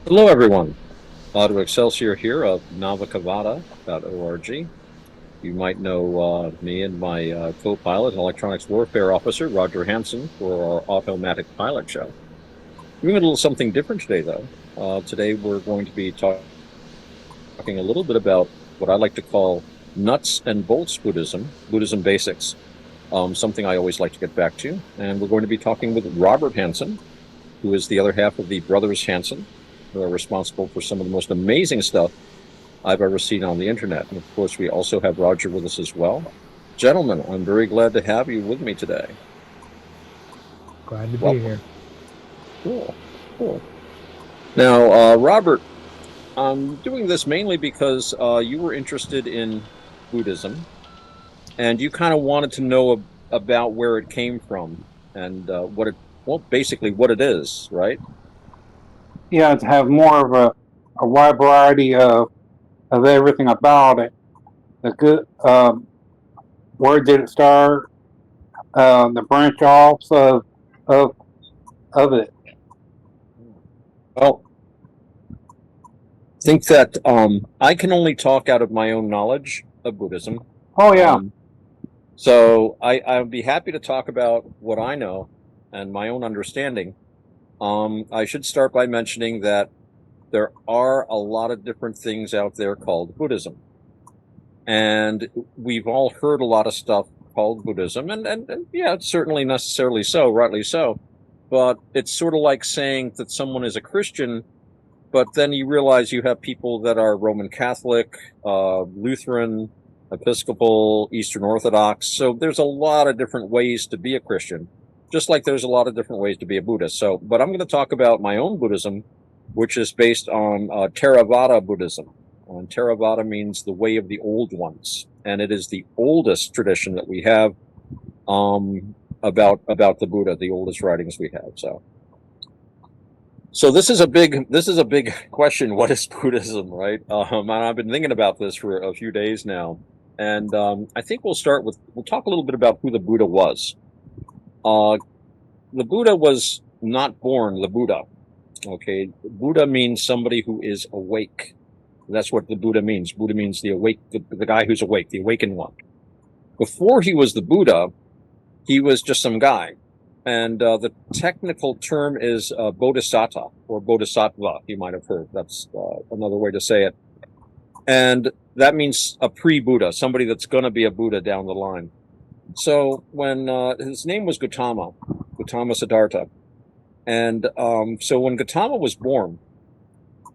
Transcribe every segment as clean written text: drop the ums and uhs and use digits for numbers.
Hello, everyone. Otto Excelsior here of navicavada.org. You might know me and my co-pilot and electronics warfare officer, Roger Hansen, for our Automatic Pilot Show. We're doing a little something different today, though. Today, we're going to be talking a little bit about what I like to call nuts and bolts Buddhism, Buddhism basics, something I always like to get back to. And we're going to be talking with Robert Hansen, who is the other half of the Brothers Hansen, who are responsible for some of the most amazing stuff I've ever seen on the internet. And of course, we also have Roger with us as well. Gentlemen, I'm very glad to have you with me today. Glad to be Welcome. here. Cool. Now, Robert, I'm doing this mainly because you were interested in Buddhism, and you kind of wanted to know about where it came from and basically what it is, right? Yeah, to have more of a wide variety of everything about it. The good, where did it start? The branch offs of of it. Well, I think that I can only talk out of my own knowledge of Buddhism. Oh yeah, So I would be happy to talk about what I know and my own understanding. I should start by mentioning that there are a lot of different things out there called Buddhism. And we've all heard a lot of stuff called Buddhism, and yeah, it's certainly necessarily so, rightly so. But it's sort of like saying that someone is a Christian, but then you realize you have people that are Roman Catholic, Lutheran, Episcopal, Eastern Orthodox. So there's a lot of different ways to be a Christian, just like there's a lot of different ways to be a Buddhist. So, but I'm going to talk about my own Buddhism, which is based on Theravada Buddhism. And Theravada means the way of the old ones, and it is the oldest tradition that we have about the Buddha, the oldest writings we have. So this is a big question. What is Buddhism, right? And I've been thinking about this for a few days now, and I think we'll talk a little bit about who the Buddha was. The Buddha was not born the Buddha. Okay, Buddha means somebody who is awake. That's what the Buddha means. Buddha means the awake, the guy who's awake, the awakened one. Before he was the Buddha, he was just some guy. And the technical term is bodhisattva or bodhisattva, you might have heard. That's another way to say it. And that means a pre-Buddha, somebody that's going to be a Buddha down the line. So when his name was Gautama Siddhartha. And so when Gautama was born,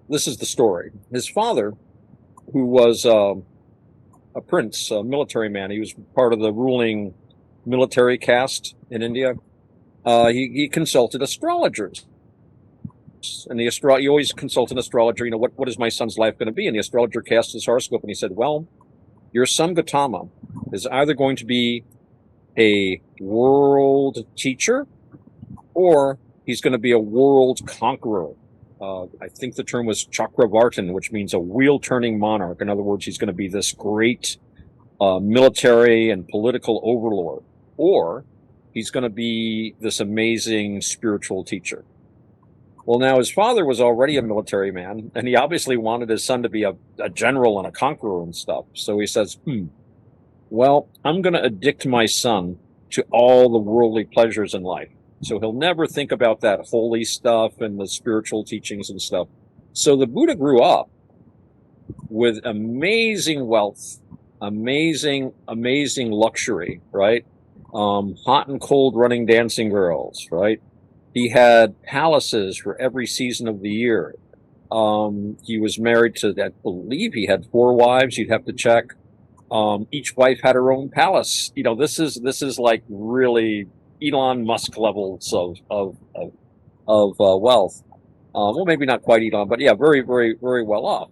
this is the story. His father, who was a prince, a military man, he was part of the ruling military caste in India. He consulted astrologers, and you always consult an astrologer. You know, what is my son's life going to be? And the astrologer cast his horoscope, and he said, "Well, your son Gautama is either going to be a world teacher, or he's going to be a world conqueror." I think the term was Chakravartin, which means a wheel-turning monarch. In other words, he's going to be this great military and political overlord, or he's going to be this amazing spiritual teacher. Well, now his father was already a military man, and he obviously wanted his son to be a general and a conqueror and stuff. So he says, well, I'm going to addict my son to all the worldly pleasures in life. So he'll never think about that holy stuff and the spiritual teachings and stuff. So the Buddha grew up with amazing wealth, amazing luxury, right? Hot and cold running dancing girls, right? He had palaces for every season of the year. He was married to, I believe he had 4 wives. You'd have to check. Each wife had her own palace. You know, this is like really Elon Musk levels of wealth. Well, maybe not quite Elon, but yeah, very, very, very well off.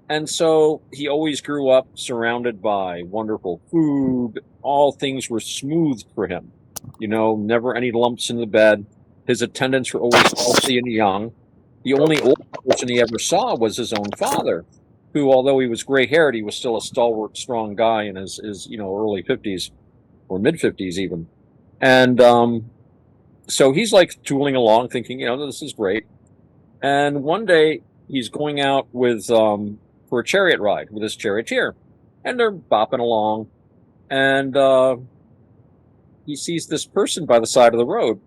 And so he always grew up surrounded by wonderful food. All things were smooth for him. You know, never any lumps in the bed. His attendants were always healthy and young. The only old person he ever saw was his own father, who, although he was gray-haired, he was still a stalwart, strong guy in his early 50s or mid-50s even. And so he's like tooling along, thinking, this is great. And one day he's going out with for a chariot ride with his charioteer, and they're bopping along, and he sees this person by the side of the road,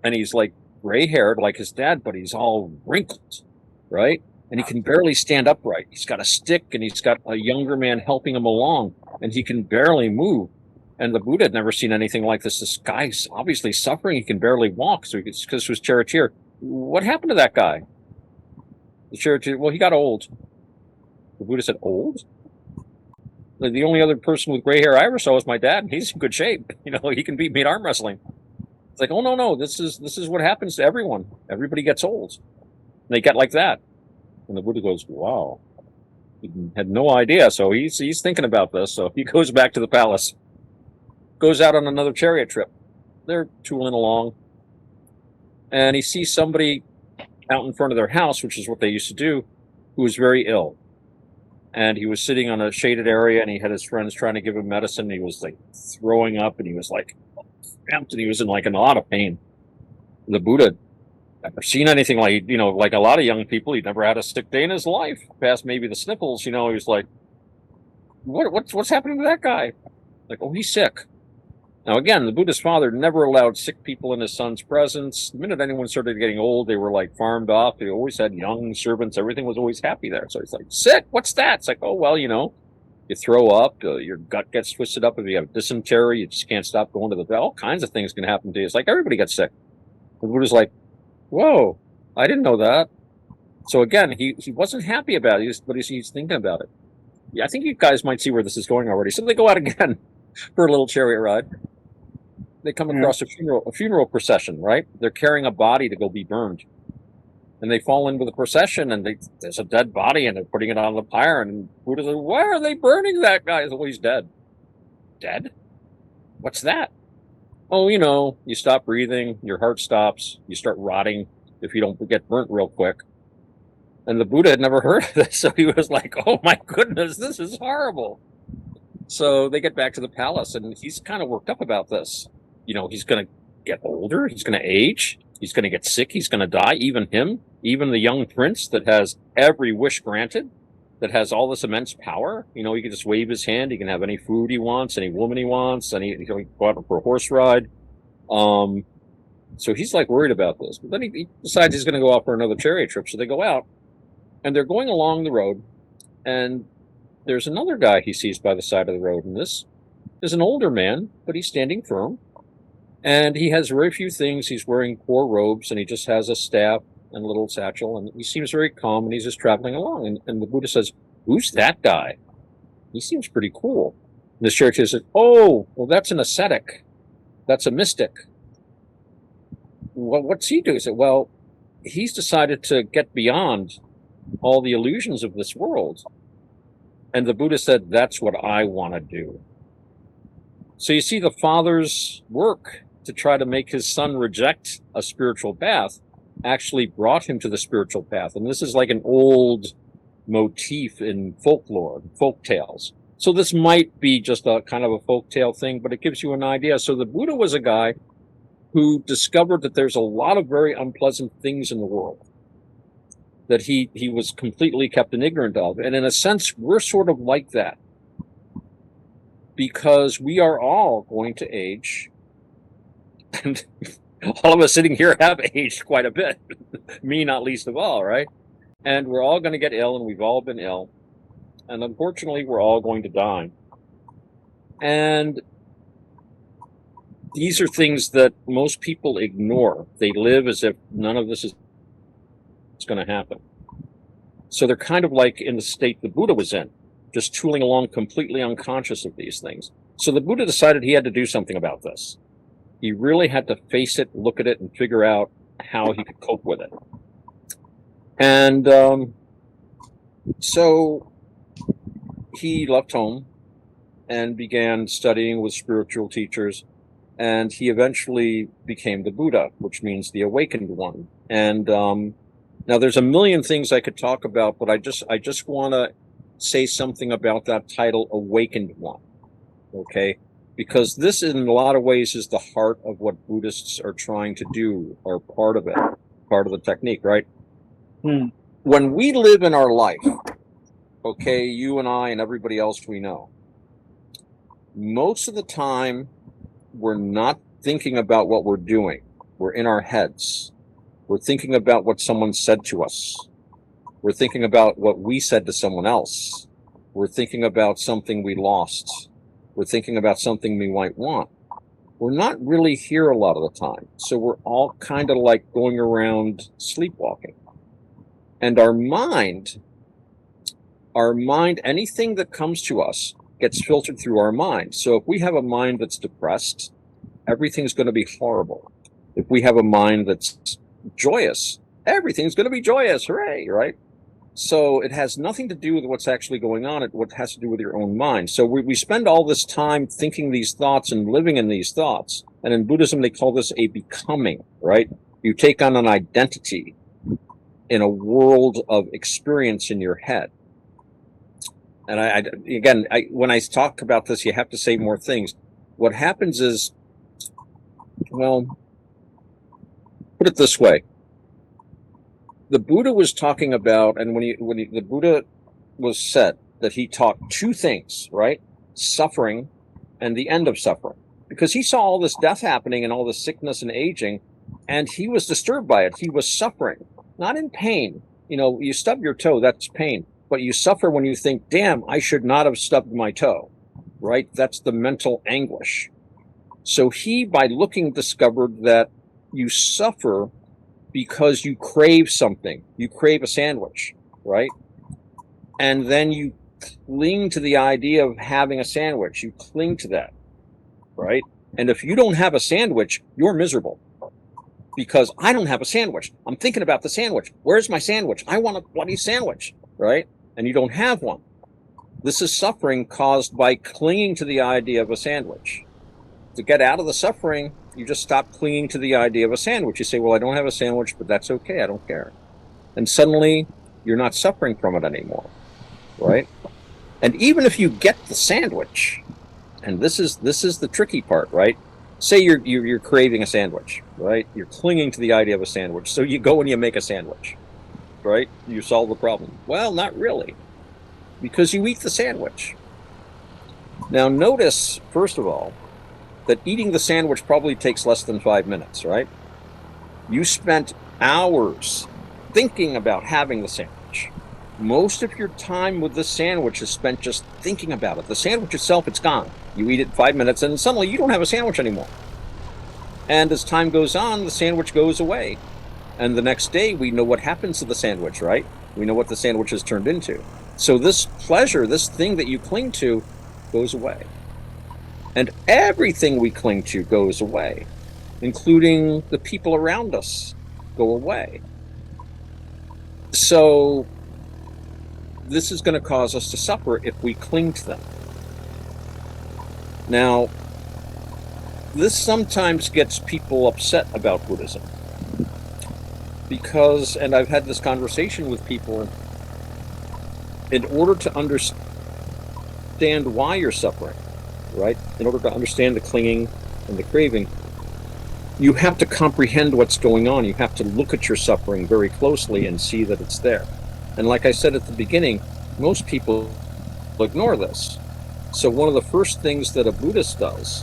and he's like gray-haired like his dad, but he's all wrinkled, right? And he can barely stand upright. He's got a stick, and he's got a younger man helping him along, and he can barely move. And the Buddha had never seen anything like this. This guy's obviously suffering. He can barely walk, so it's because of his charioteer. What happened to that guy? The charioteer, well, he got old. The Buddha said, old? The only other person with gray hair I ever saw was my dad, and he's in good shape. He can beat me at arm wrestling. It's like, oh, no, this is what happens to everyone. Everybody gets old. And they get like that. And the Buddha goes, wow. He had no idea, so he's thinking about this. So he goes back to the palace, goes out on another chariot trip. They're tooling along, and he sees somebody out in front of their house, which is what they used to do, who was very ill. And he was sitting on a shaded area, and he had his friends trying to give him medicine. He was like throwing up, and he was like cramped, and he was in like a lot of pain. The Buddha never seen anything like, like a lot of young people. He'd never had a sick day in his life, past maybe the sniffles. He was like, what's happening to that guy? Like, oh, he's sick. Now, again, the Buddhist father never allowed sick people in his son's presence. The minute anyone started getting old, they were like farmed off. They always had young servants. Everything was always happy there. So he's like, sick? What's that? It's like, oh, well, you throw up, your gut gets twisted up. If you have dysentery, you just can't stop going to the vet. All kinds of things can happen to you. It's like everybody gets sick. The Buddha's like, whoa, I didn't know that. So again, he wasn't happy about it, but he's thinking about it. Yeah, I think you guys might see where this is going already. So they go out again for a little chariot ride. They come across a funeral procession, right? They're carrying a body to go be burned. And they fall in with the procession, and there's a dead body, and they're putting it on the pyre, and Buddha's like, why are they burning that guy? Oh, he's dead. Dead? What's that? Oh, you stop breathing, your heart stops, you start rotting if you don't get burnt real quick. And the Buddha had never heard of this, so he was like, oh my goodness, this is horrible. So they get back to the palace, and he's kind of worked up about this. He's going to get older, he's going to age, he's going to get sick, he's going to die, even him, even the young prince that has every wish granted, that has all this immense power. He can just wave his hand, he can have any food he wants, any woman he wants, and he can go out for a horse ride. So he's like worried about this. But then he decides he's going to go out for another chariot trip. So they go out, and they're going along the road, and there's another guy he sees by the side of the road, and this is an older man, but he's standing firm. And he has very few things. He's wearing poor robes, and he just has a staff and a little satchel, and he seems very calm, and he's just traveling along. And the Buddha says, who's that guy? He seems pretty cool. And the charioteer says, oh, well, that's an ascetic. That's a mystic. Well, what's he do? He said, well, he's decided to get beyond all the illusions of this world. And the Buddha said, that's what I want to do. So you see the father's work to try to make his son reject a spiritual path actually brought him to the spiritual path. And this is like an old motif in folklore, folk tales. So this might be just a kind of a folk tale thing, but it gives you an idea. So the Buddha was a guy who discovered that there's a lot of very unpleasant things in the world that he was completely kept in ignorant of. And in a sense, we're sort of like that, because we are all going to age, and all of us sitting here have aged quite a bit, me not least of all, right? And we're all going to get ill, and we've all been ill, and unfortunately we're all going to die. And these are things that most people ignore. They live as if none of this is going to happen. So they're kind of like in the state the Buddha was in, just tooling along completely unconscious of these things. So the Buddha decided he had to do something about this. He really had to face it, look at it, and figure out how he could cope with it. And so he left home and began studying with spiritual teachers, and he eventually became the Buddha, which means the awakened one. And now there's a million things I could talk about, but I just want to say something about that title, Awakened One, okay? Because this, in a lot of ways, is the heart of what Buddhists are trying to do, or part of it, part of the technique, right? when we live in our life, okay, you and I and everybody else we know, most of the time we're not thinking about what we're doing. We're in our heads. We're thinking about what someone said to us. We're thinking about what we said to someone else. We're thinking about something we lost. We're thinking about something we might want. We're not really here a lot of the time. So we're all kind of like going around sleepwalking. And our mind, anything that comes to us gets filtered through our mind. So if we have a mind that's depressed, everything's going to be horrible. If we have a mind that's joyous, everything's going to be joyous. Hooray, right? So it has nothing to do with what's actually going on. It has to do with your own mind. So we spend all this time thinking these thoughts and living in these thoughts. And in Buddhism, they call this a becoming, right? You take on an identity in a world of experience in your head. And again, when I talk about this, you have to say more things. What happens is, well, put it this way. The Buddha was talking about, and when the Buddha was said that he taught two things, right? Suffering and the end of suffering. Because he saw all this death happening and all this sickness and aging, and he was disturbed by it. He was suffering, not in pain. You know, you stub your toe, that's pain. But you suffer when you think, damn, I should not have stubbed my toe, right? That's the mental anguish. So he, by looking, discovered that you suffer because you crave something. You crave a sandwich, right? And then you cling to the idea of having a sandwich. You cling to that, right? And if you don't have a sandwich, you're miserable. Because I don't have a sandwich. I'm thinking about the sandwich. Where's my sandwich? I want a bloody sandwich, right? And you don't have one. This is suffering caused by clinging to the idea of a sandwich. To get out of the suffering, you just stop clinging to the idea of a sandwich. You say, well, I don't have a sandwich, but that's okay. I don't care. And suddenly you're not suffering from it anymore, right? And even if you get the sandwich, and this is the tricky part, right? Say you're craving a sandwich, right? You're clinging to the idea of a sandwich. So you go and you make a sandwich, right? You solve the problem. Well, not really, because you eat the sandwich. Now notice, first of all, that eating the sandwich probably takes less than 5 minutes, right? You spent hours thinking about having the sandwich. Most of your time with the sandwich is spent just thinking about it. The sandwich itself, it's gone. You eat it 5 minutes and suddenly you don't have a sandwich anymore. And as time goes on, the sandwich goes away. And the next day we know what happens to the sandwich, right? We know what the sandwich has turned into. So this pleasure, this thing that you cling to, goes away. And everything we cling to goes away, including the people around us go away. So this is going to cause us to suffer if we cling to them. Now, this sometimes gets people upset about Buddhism. Because, and I've had this conversation with people, in order to understand why you're suffering, right? In order to understand the clinging and the craving, you have to comprehend what's going on. You have to look at your suffering very closely and see that it's there. And like I said at the beginning, most people ignore this. So one of the first things that a Buddhist does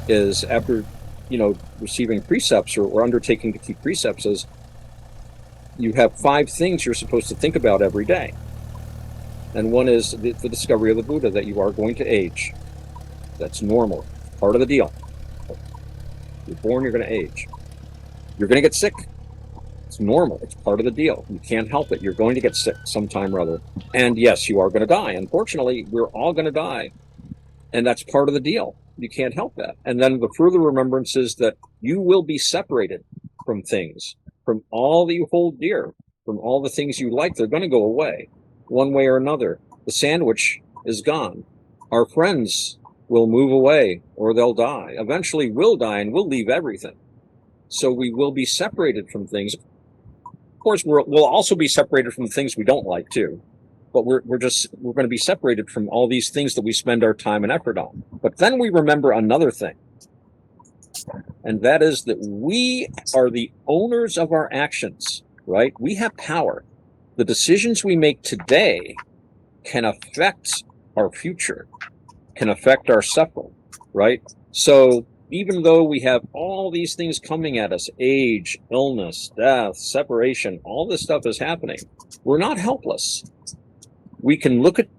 is, after, receiving precepts or undertaking to keep precepts, is you have 5 things you're supposed to think about every day. And one is the discovery of the Buddha, that you are going to age. That's normal, part of the deal. You're born, you're going to age. You're going to get sick. It's normal. It's part of the deal. You can't help it. You're going to get sick sometime or other. And yes, you are going to die. Unfortunately, we're all going to die. And that's part of the deal. You can't help that. And then the further remembrance is that you will be separated from things, from all that you hold dear, from all the things you like. They're going to go away one way or another. The sandwich is gone. Our friends will move away, or they'll die. Eventually we'll die and we'll leave everything. So we will be separated from things. Of course, we'll also be separated from things we don't like too. But we're going to be separated from all these things that we spend our time and effort on. But then we remember another thing. And that is that we are the owners of our actions, right? We have power. the decisions we make today can affect our future, can affect our suffering, right? So even though we have all these things coming at us, age, illness, death, separation, all this stuff is happening, we're not helpless. We can look at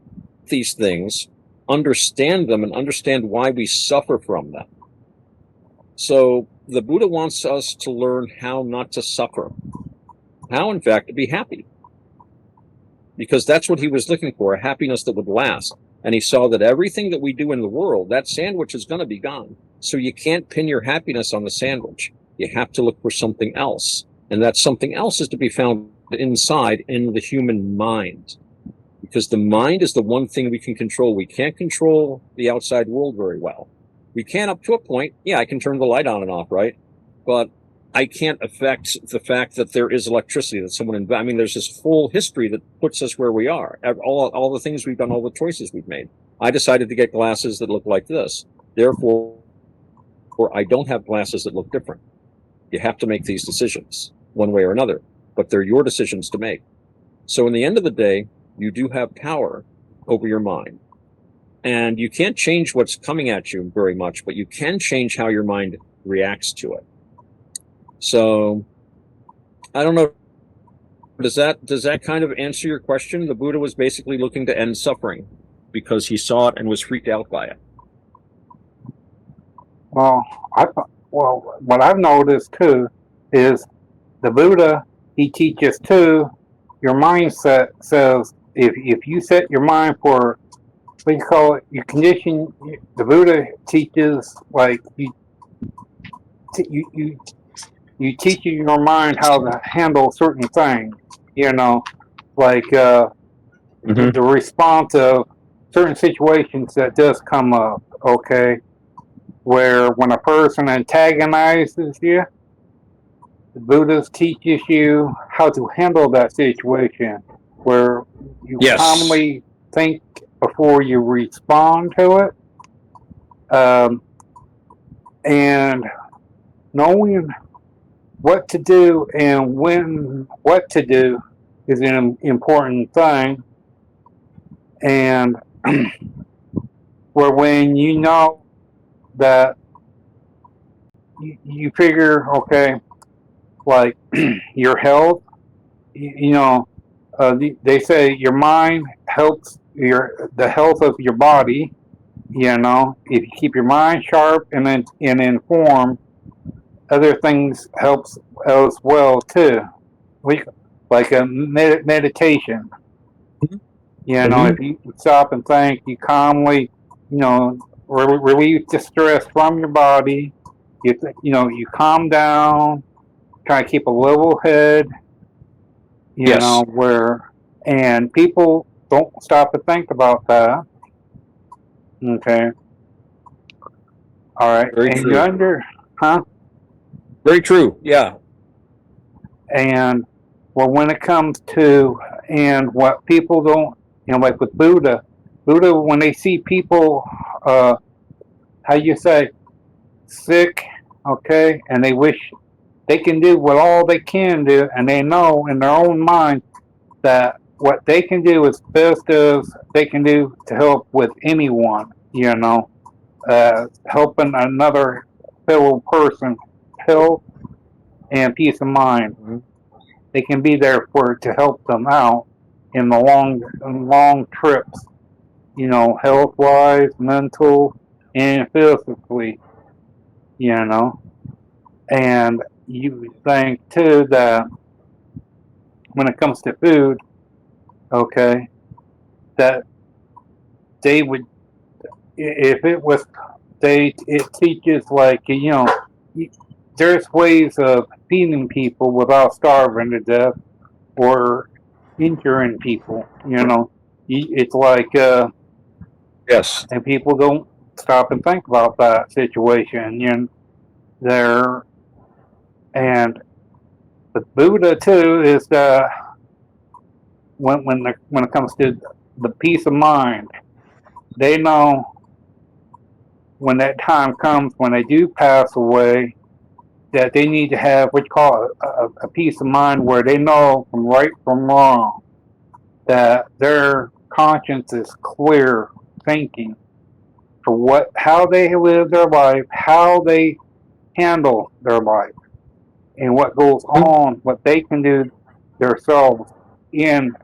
these things, understand them, and understand why we suffer from them. So the Buddha wants us to learn how not to suffer, how, in fact, to be happy. Because that's what he was looking for, a happiness that would last. And he saw that everything that we do in the world, that sandwich is going to be gone. So you can't pin your happiness on the sandwich. You have to look for something else. And that something else is to be found inside in the human mind. Because the mind is the one thing we can control. We can't control the outside world very well. We can up to a point. Yeah, I can turn the light on and off, right? But I can't affect the fact that there is electricity, that someone, I mean, there's this whole history that puts us where we are. All the things we've done, all the choices we've made. I decided to get glasses that look like this. Therefore, I don't have glasses that look different. You have to make these decisions one way or another, but they're your decisions to make. So in the end of the day, you do have power over your mind. And you can't change what's coming at you very much, but you can change how your mind reacts to it. So, I don't know, does that kind of answer your question? The Buddha was basically looking to end suffering because he saw it and was freaked out by it. Well, what I've noticed too is the Buddha, he teaches too, your mindset says if you set your mind for, what do you call it, you condition, the Buddha teaches like you teach your mind how to handle certain things, like the response of certain situations that does come up, okay? Where when a person antagonizes you, the Buddha teaches you how to handle that situation, where you calmly think before you respond to it, and knowing what to do and what to do is an important thing. And where when you know that you figure, okay, like your health, they say your mind helps the health of your body. If you keep your mind sharp and informed, other things helps as well too. Like a meditation. If you stop and think, you calmly, relieve the stress from your body. You calm down, try to keep a level head. And people don't stop to think about that. Okay. All right. Very and true. you Very true. Yeah. And when it comes to, and what people don't, like with Buddha, when they see people, how you say, sick, okay, and they wish they can do what all they can do, and they know in their own mind that what they can do is best as they can do to help with anyone, helping another fellow person, health and peace of mind. They can be there to help them out in the long trips, health wise, mental, and physically, And you think too that when it comes to food, okay, that they would, if it was, it teaches like, there's ways of feeding people without starving to death or injuring people, It's like, yes. and people don't stop and think about that situation, and the Buddha too is that when it comes to the peace of mind, they know when that time comes when they do pass away that they need to have what you call a peace of mind where they know from right from wrong. that their conscience is clear thinking for how they live their life, how they handle their life, and what goes on, what they can do themselves in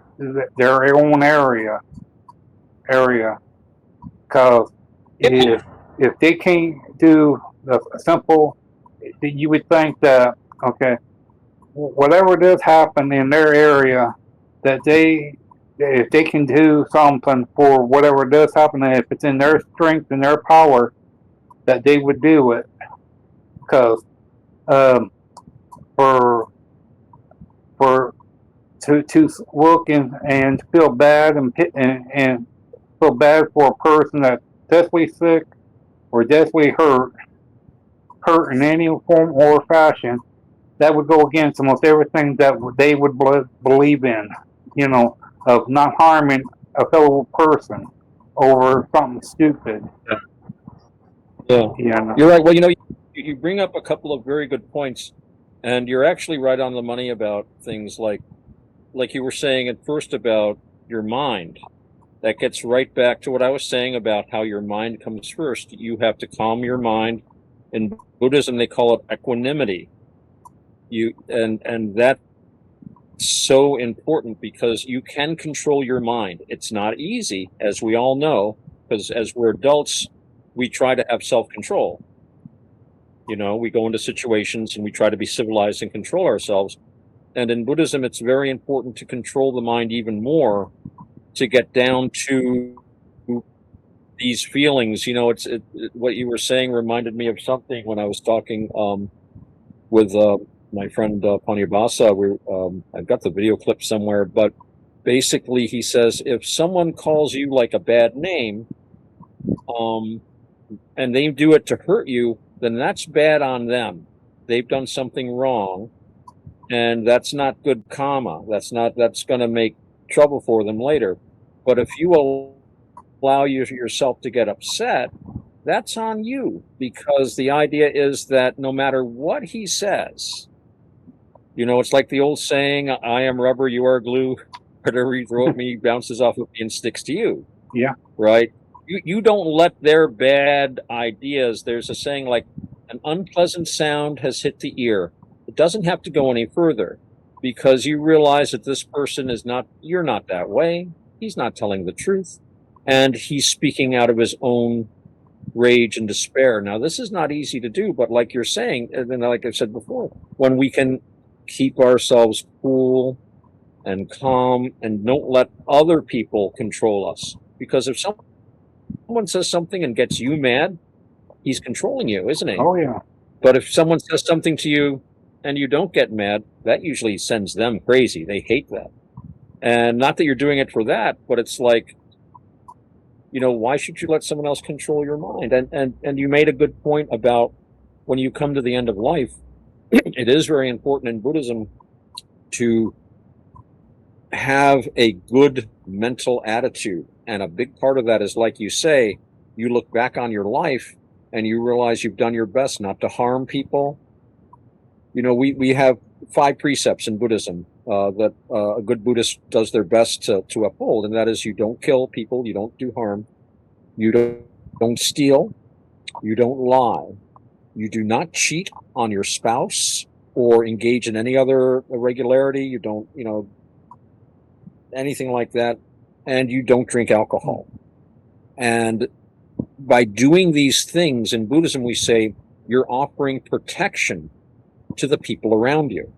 their own area. Because if they can't do the simple, you would think that, okay, whatever does happen in their area, that if they can do something for whatever does happen, and if it's in their strength and their power, that they would do it. Because for to look and feel bad and feel bad for a person that's deathly sick or deathly hurt in any form or fashion, that would go against almost everything that they would believe in, of not harming a fellow person over something stupid. Yeah, Yeah. you're right. Well, you bring up a couple of very good points, and you're actually right on the money about things like you were saying at first about your mind. That gets right back to what I was saying about how your mind comes first. You have to calm your mind. In Buddhism, they call it equanimity. And that's so important because you can control your mind. It's not easy, as we all know, because as we're adults, we try to have self-control. We go into situations and we try to be civilized and control ourselves. And in Buddhism, it's very important to control the mind even more, to get down to these feelings. What you were saying reminded me of something when I was talking with my friend Panyabasa. I've got the video clip somewhere, but basically he says if someone calls you like a bad name, and they do it to hurt you, then that's bad on them. They've done something wrong, and that's not good karma. That's going to make trouble for them later. But if you allow yourself to get upset, that's on you, because the idea is that no matter what he says, it's like the old saying, I am rubber, you are glue. Whatever you throw at me bounces off of me and sticks to you. Yeah. Right? You don't let their bad ideas, there's a saying like, an unpleasant sound has hit the ear. It doesn't have to go any further, because you realize that this person you're not that way. He's not telling the truth. And he's speaking out of his own rage and despair. Now, this is not easy to do, but like you're saying, and like I've said before, when we can keep ourselves cool and calm and don't let other people control us. Because if someone says something and gets you mad, he's controlling you, isn't he? Oh, yeah. But if someone says something to you and you don't get mad, that usually sends them crazy. They hate that. And not that you're doing it for that, but it's like, why should you let someone else control your mind? And you made a good point about when you come to the end of life, it is very important in Buddhism to have a good mental attitude. And a big part of that is, like you say, you look back on your life and you realize you've done your best not to harm people. We have 5 precepts in Buddhism that a good Buddhist does their best to uphold, and that is you don't kill people, you don't do harm, you don't steal, you don't lie, you do not cheat on your spouse or engage in any other irregularity, you don't, anything like that, and you don't drink alcohol. And by doing these things in Buddhism, we say you're offering protection to the people around you.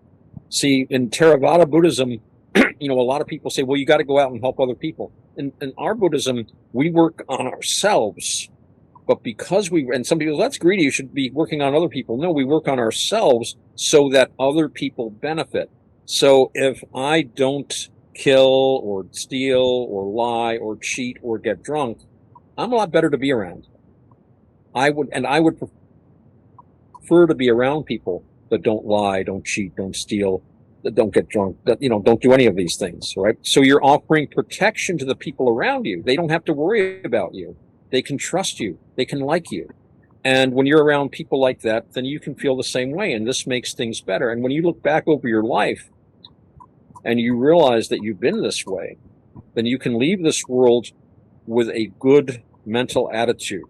See, in Theravada Buddhism, a lot of people say, well, you got to go out and help other people. In our Buddhism, we work on ourselves. But because and some people, that's greedy, you should be working on other people. No, we work on ourselves so that other people benefit. So if I don't kill or steal or lie or cheat or get drunk, I'm a lot better to be around. I would prefer to be around people that don't lie, don't cheat, don't steal, that don't get drunk, that, don't do any of these things, right? So you're offering protection to the people around you. They don't have to worry about you. They can trust you. They can like you. And when you're around people like that, then you can feel the same way. And this makes things better. And when you look back over your life and you realize that you've been this way, then you can leave this world with a good mental attitude.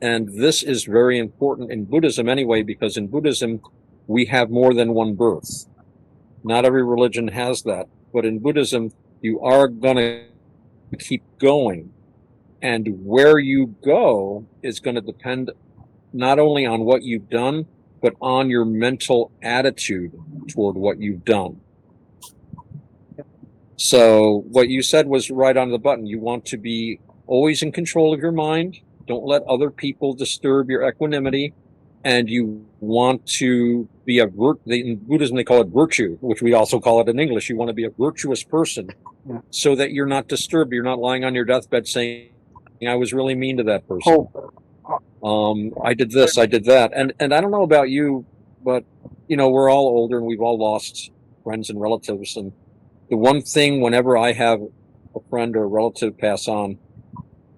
And this is very important in Buddhism anyway, because in Buddhism, we have more than one birth. Not every religion has that. But in Buddhism, you are going to keep going. And where you go is going to depend not only on what you've done, but on your mental attitude toward what you've done. So what you said was right on the button. You want to be always in control of your mind. Don't let other people disturb your equanimity. And you want to be in Buddhism, they call it virtue, which we also call it in English. You want to be a virtuous person so that you're not disturbed. You're not lying on your deathbed saying, I was really mean to that person. I did this, I did that. And I don't know about you, but, we're all older and we've all lost friends and relatives. And the one thing, whenever I have a friend or a relative pass on,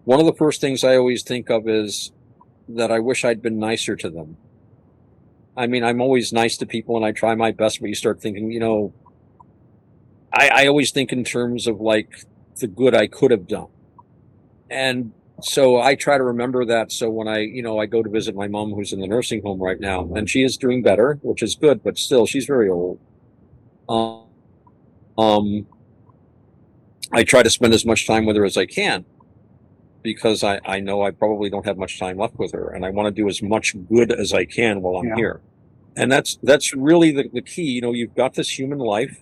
one of the first things I always think of is that I wish I'd been nicer to them. I mean, I'm always nice to people and I try my best, but you start thinking, I always think in terms of like the good I could have done. And so I try to remember that. So when I go to visit my mom, who's in the nursing home right now, and she is doing better, which is good, but still she's very old. I try to spend as much time with her as I can, because I know I probably don't have much time left with her, and I want to do as much good as I can while I'm here. And that's really the key. You've got this human life,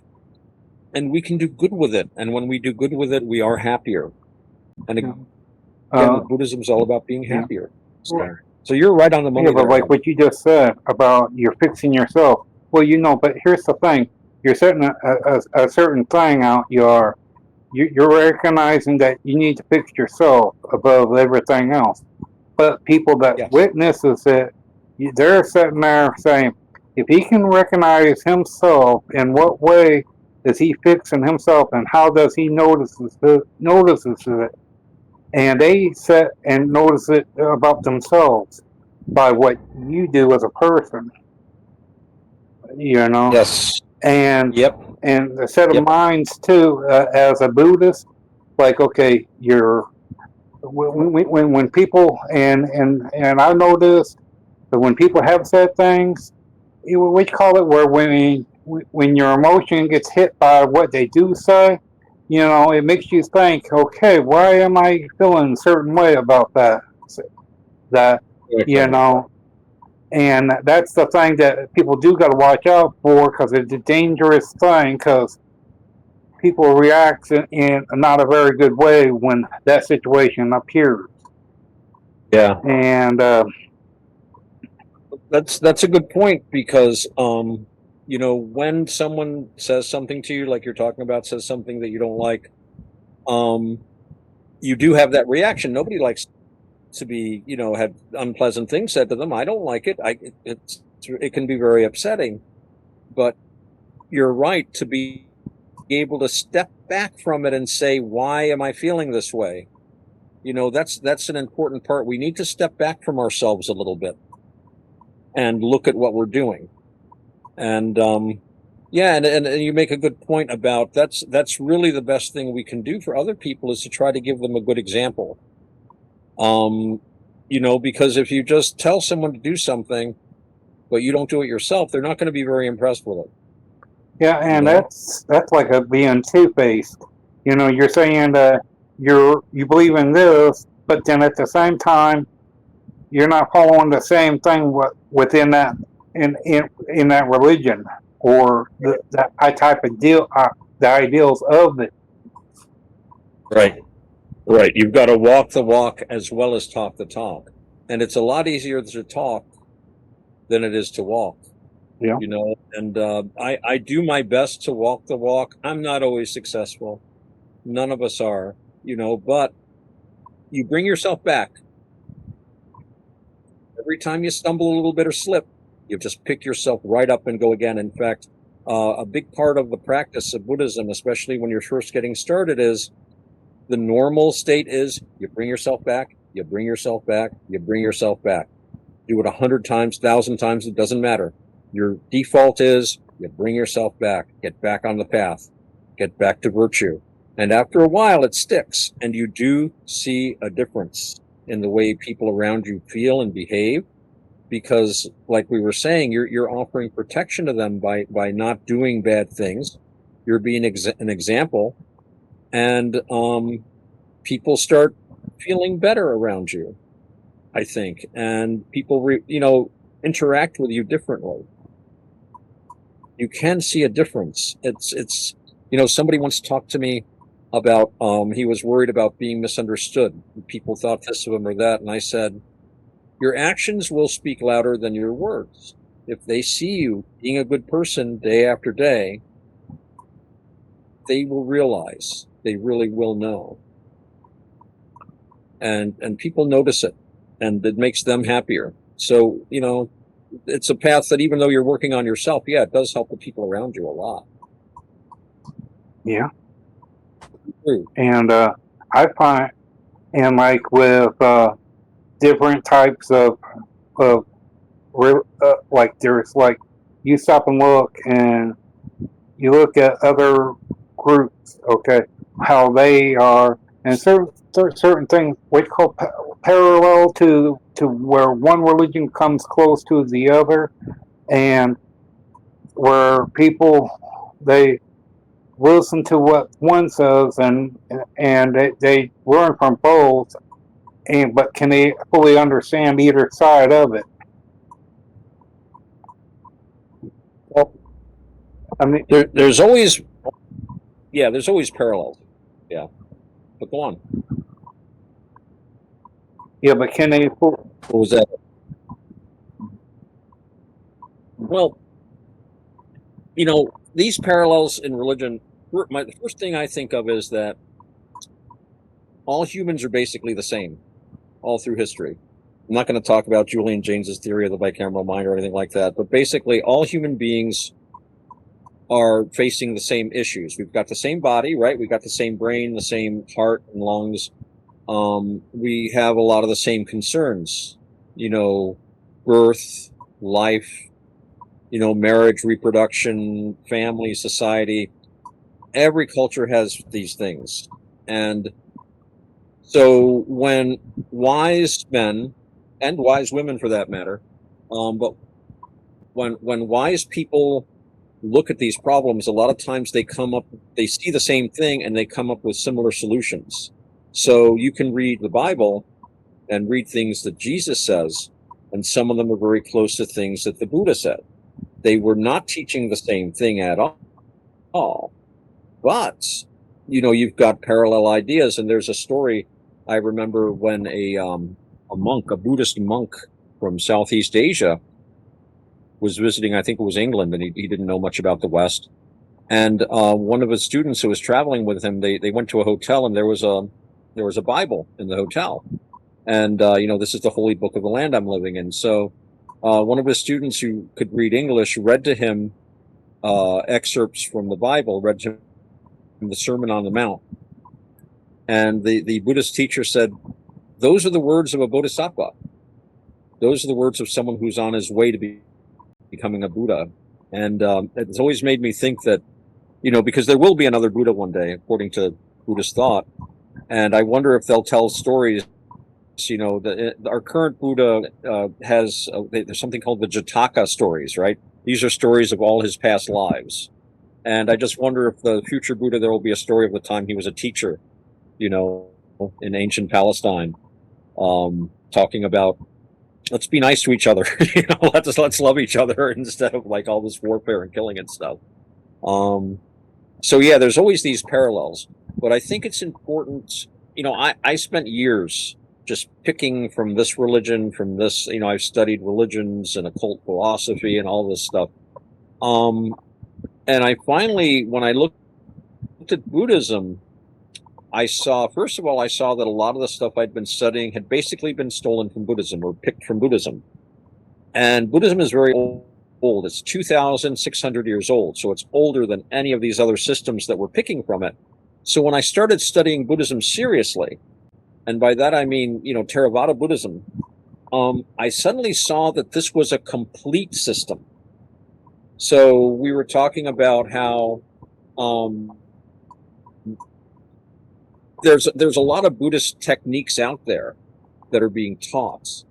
and we can do good with it. And when we do good with it, we are happier. And again, Buddhism's all about being happier. So you're right on the money. Yeah, but like what you just said about you're fixing yourself. Well, but here's the thing: you're setting a certain thing out. You're recognizing that you need to fix yourself above everything else. But people that witnesses it, they're sitting there saying, if he can recognize himself, in what way is he fixing himself, and how does he notices it? And they sit and notice it about themselves by what you do as a person. Yes. And and a set of minds too, as a Buddhist, like, okay, when people and I noticed that when people have said things, we call it where when your emotion gets hit by what they do say, it makes you think, okay, why am I feeling a certain way about that? And that's the thing that people do got to watch out for, because it's a dangerous thing, because people react in not a very good way when that situation appears. Yeah. And that's a good point, because when someone says something to you, like you're talking about, says something that you don't like, you do have that reaction. Nobody likes to be, have unpleasant things said to them. I don't like it. It can be very upsetting, but you're right to be able to step back from it and say, why am I feeling this way? That's an important part. We need to step back from ourselves a little bit and look at what we're doing. And and you make a good point about that's really the best thing we can do for other people, is to try to give them a good example. Because if you just tell someone to do something, but you don't do it yourself, they're not going to be very impressed with it. Yeah, and that's like being two-faced. You're saying that you believe in this, but then at the same time, you're not following the same thing within that in that religion, or that type of deal, the ideals of it. Right. You've got to walk the walk as well as talk the talk, and it's a lot easier to talk than it is to walk. Yeah. And I do my best to walk the walk. I'm not always successful. None of us are, but you bring yourself back. Every time you stumble a little bit or slip, you just pick yourself right up and go again. In fact, a big part of the practice of Buddhism, especially when you're first getting started, is the normal state is you bring yourself back, you bring yourself back, you bring yourself back. Do it 100 times, 1,000 times, it doesn't matter. Your default is you bring yourself back, get back on the path, get back to virtue. And after a while, it sticks, and you do see a difference in the way people around you feel and behave. Because, like we were saying, you're offering protection to them by not doing bad things. You're being an example, and people start feeling better around you, I think, and people interact with you differently. You can see a difference. It's somebody once talked to me about he was worried about being misunderstood. People thought this of him or that, and I said, your actions will speak louder than your words. If they see you being a good person day after day, they will realize, they really will know. And people notice it, and it makes them happier. So, it's a path that even though you're working on yourself, yeah, it does help the people around you a lot. Yeah. And I find, and like with different types of like there's like, you stop and look, and you look at other groups, okay, how they are, and certain things we call parallel to where one religion comes close to the other, and where people, they listen to what one says, and they learn from both, but can they fully understand either side of it? Well, I mean, there's always parallels. Yeah, but go on. Yeah, but can they? What was that? Well, these parallels in religion. The first thing I think of is that all humans are basically the same, all through history. I'm not going to talk about Julian James's theory of the bicameral mind or anything like that, but basically all human beings are facing the same issues. We've got the same body, right? We've got the same brain, the same heart and lungs. We have a lot of the same concerns, birth, life, marriage, reproduction, family, society. Every culture has these things. And so when wise men, and wise women for that matter, but when wise people look at these problems, a lot of times they see the same thing and they come up with similar solutions. So you can read the Bible and read things that Jesus says, and some of them are very close to things that the Buddha said. They were not teaching the same thing at all, but you've got parallel ideas. And there's a story I remember when a Buddhist monk from Southeast Asia was visiting, I think it was England, and he didn't know much about the West. And one of his students who was traveling with him, they went to a hotel, and there was a Bible in the hotel. And, this is the holy book of the land I'm living in. So one of his students who could read English read to him excerpts from the Bible, read to him the Sermon on the Mount. And the Buddhist teacher said, those are the words of a bodhisattva. Those are the words of someone who's on his way to becoming a Buddha. And it's always made me think that, because there will be another Buddha one day, according to Buddhist thought. And I wonder if they'll tell stories. Our current Buddha there's something called the Jataka stories, right? These are stories of all his past lives. And I just wonder if the future Buddha, there will be a story of the time he was a teacher, in ancient Palestine, talking about, let's be nice to each other. Let's love each other instead of like all this warfare and killing and stuff. So yeah, there's always these parallels, but I think it's important. I spent years just picking from this religion, from this. I've studied religions and occult philosophy and all this stuff. And I finally, when I looked at Buddhism, I saw that a lot of the stuff I'd been studying had basically been stolen from Buddhism or picked from Buddhism. And Buddhism is very old. It's 2,600 years old. So it's older than any of these other systems that we're picking from it. So when I started studying Buddhism seriously, and by that I mean, Theravada Buddhism, I suddenly saw that this was a complete system. So we were talking about how there's a lot of Buddhist techniques out there that are being taught,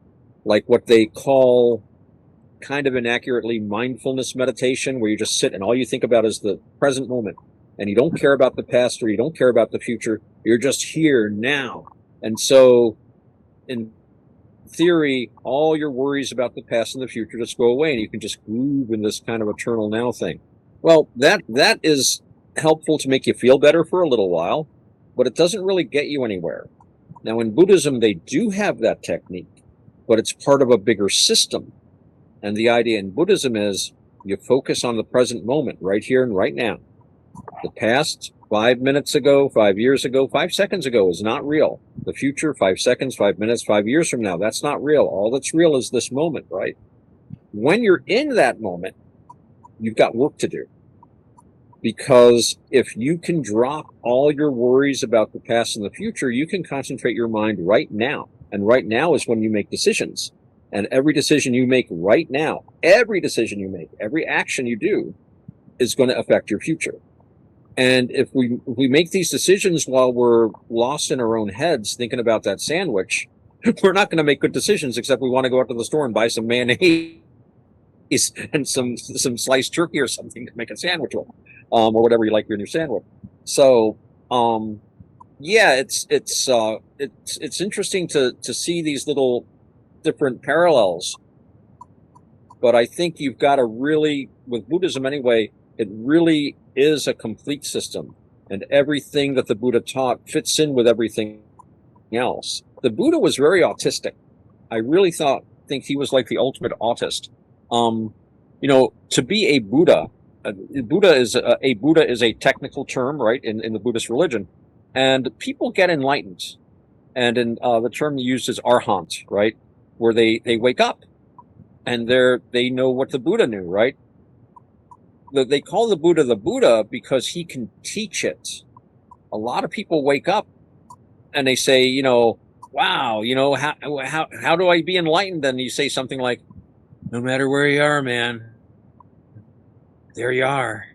like what they call kind of inaccurately mindfulness meditation, where you just sit and all you think about is the present moment, and you don't care about the past or you don't care about the future. You're just here now. And so in theory, all your worries about the past and the future just go away, and you can just groove in this kind of eternal now thing. Well, that is helpful to make you feel better for a little while, but it doesn't really get you anywhere. Now, in Buddhism, they do have that technique, but it's part of a bigger system. And the idea in Buddhism is you focus on the present moment, right here and right now. The past, 5 minutes ago, 5 years ago, 5 seconds ago is not real. The future, 5 seconds, 5 minutes, 5 years from now, that's not real. All that's real is this moment, right? When you're in that moment, you've got work to do. Because if you can drop all your worries about the past and the future, you can concentrate your mind right now. And right now is when you make decisions. And every decision you make right now, every decision you make, every action you do is going to affect your future. And if we make these decisions while we're lost in our own heads thinking about that sandwich, we're not going to make good decisions, except we want to go out to the store and buy some mayonnaise and some sliced turkey or something to make a sandwich with, or whatever you like in your sandwich. So, yeah, it's interesting to see these little different parallels. But I think you've got to really, with Buddhism anyway, it really is a complete system, and everything that the Buddha taught fits in with everything else. The Buddha was very autistic. I really think he was like the ultimate autist. To be a Buddha, Buddha is a technical term, right, in the Buddhist religion, and people get enlightened, and in the term used is arhat, right, where they wake up, and they know what the Buddha knew, right. They call the Buddha because he can teach it. A lot of people wake up and they say, wow, how do I be enlightened? And you say something like, no matter where you are, man, there you are.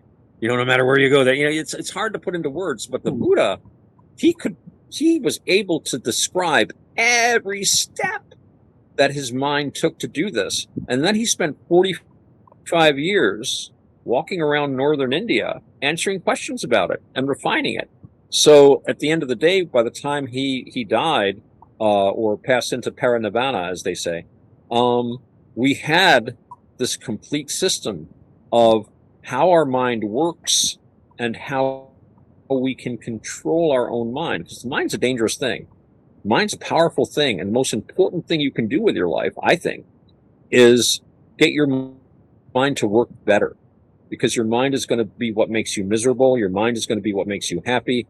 No matter where you go, there. It's hard to put into words, but the Buddha, he was able to describe every step that his mind took to do this, and then he spent 45 years walking around northern India, answering questions about it and refining it. So at the end of the day, by the time he died, or passed into parinirvana, as they say, we had this complete system of how our mind works and how we can control our own mind. Because the mind's a dangerous thing. Mind's a powerful thing, and the most important thing you can do with your life, I think, is get your mind to work better. Because your mind is going to be what makes you miserable. Your mind is going to be what makes you happy.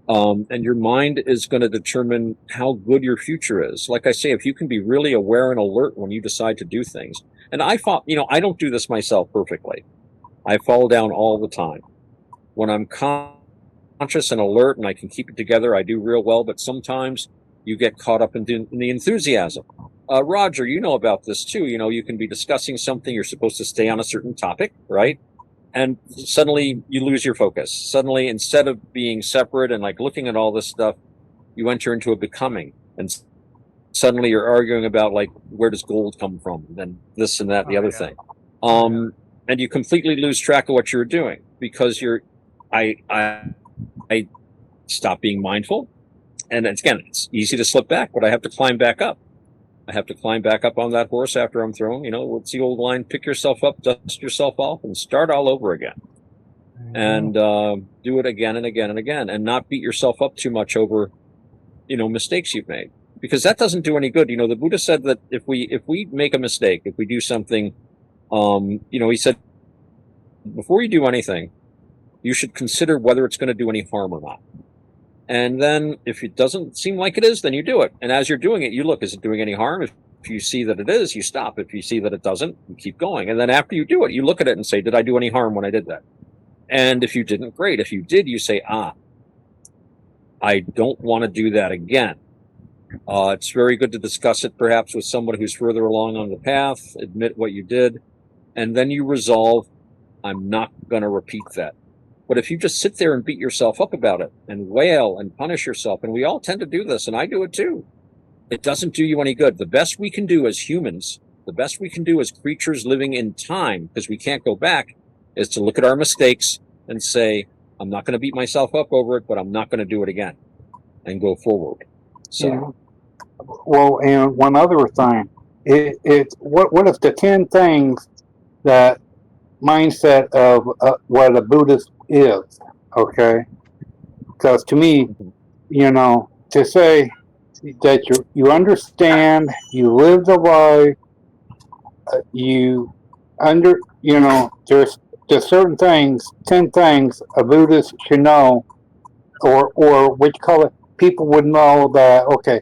And your mind is going to determine how good your future is. Like I say, if you can be really aware and alert when you decide to do things. And I don't do this myself perfectly. I fall down all the time. When I'm conscious and alert and I can keep it together, I do real well. But sometimes you get caught up in the enthusiasm. Roger, you know about this too. You can be discussing something. You're supposed to stay on a certain topic, right? And suddenly you lose your focus. Suddenly, instead of being separate and like looking at all this stuff, you enter into a becoming. And suddenly you're arguing about like, where does gold come from? And then this and that and the other thing. And you completely lose track of what you're doing because I stop being mindful. And again, it's easy to slip back, but I have to climb back up. I have to climb back up on that horse after I'm thrown. What's the old line? Pick yourself up, dust yourself off, and start all over again. And do it again and again and again, and not beat yourself up too much over, mistakes you've made, because that doesn't do any good. The Buddha said that if we make a mistake, if we do something, he said, before you do anything, you should consider whether it's going to do any harm or not. And then if it doesn't seem like it is, then you do it. And as you're doing it, you look, is it doing any harm? If you see that it is, you stop. If you see that it doesn't, you keep going. And then after you do it, you look at it and say, did I do any harm when I did that? And if you didn't, great. If you did, you say, I don't want to do that again. It's very good to discuss it perhaps with someone who's further along on the path, admit what you did, and then you resolve, I'm not going to repeat that. But if you just sit there and beat yourself up about it and wail and punish yourself, and we all tend to do this, and I do it too, it doesn't do you any good. The best we can do as humans, the best we can do as creatures living in time, because we can't go back, is to look at our mistakes and say, I'm not going to beat myself up over it, but I'm not going to do it again, and go forward. So, Yeah. Well, and one other thing, what if the 10 things that mindset of what a Buddhist is? Okay, because to me, to say that you understand, you live the life, you there's certain things, 10 things a Buddhist should know, or what you call it, people would know that, okay,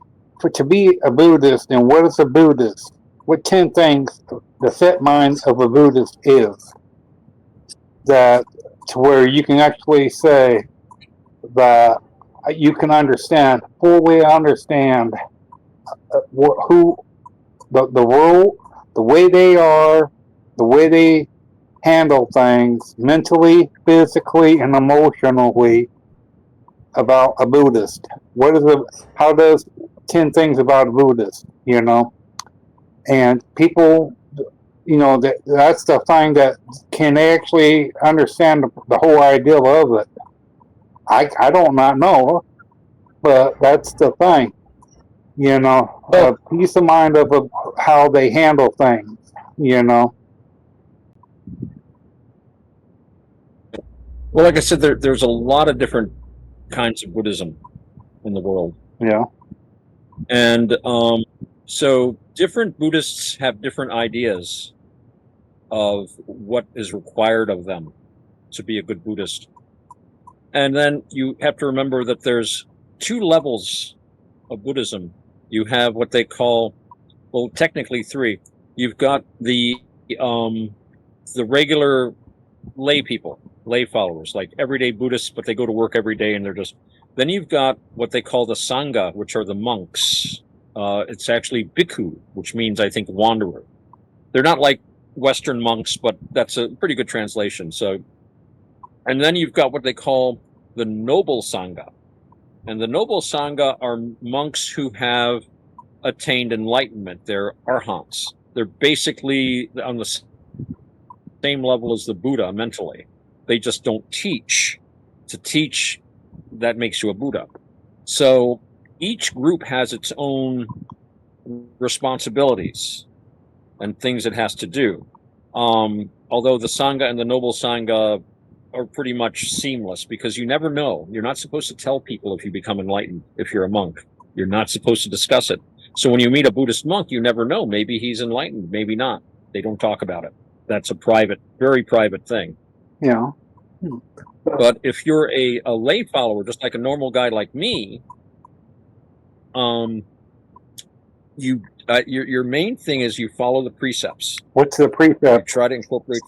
to be a Buddhist, and what is a Buddhist? What 10 things the set mind of a Buddhist is, that to where you can actually say that you can fully understand who the world, the way they are, the way they handle things mentally, physically, and emotionally about a Buddhist. How does 10 things about a Buddhist, and people, that's the thing that can actually understand the whole idea of it. I don't not know, but that's the thing, peace of mind of how they handle things, well, like I said, there's a lot of different kinds of Buddhism in the world. Yeah. And so different Buddhists have different ideas of what is required of them to be a good Buddhist. And then you have to remember that there's two levels of Buddhism. You have what they call, well, technically three. You've got the regular lay people, lay followers, like everyday Buddhists, but they go to work every day and they're just. Then you've got what they call the Sangha, which are the monks. It's actually bhikkhu, which means, I think, wanderer. They're not like Western monks, but that's a pretty good translation. So, and then you've got what they call the noble Sangha. And the noble Sangha are monks who have attained enlightenment. They're arhants. They're basically on the same level as the Buddha mentally. They just don't teach. To teach, that makes you a Buddha. So each group has its own responsibilities and things it has to do. Although the Sangha and the Noble Sangha are pretty much seamless, because you never know. You're not supposed to tell people if you become enlightened, if you're a monk. You're not supposed to discuss it. So when you meet a Buddhist monk, you never know. Maybe he's enlightened, maybe not. They don't talk about it. That's a private, very private thing. Yeah. But if you're a lay follower, just like a normal guy like me, your main thing is you follow the precepts. What's the precept? You try to incorporate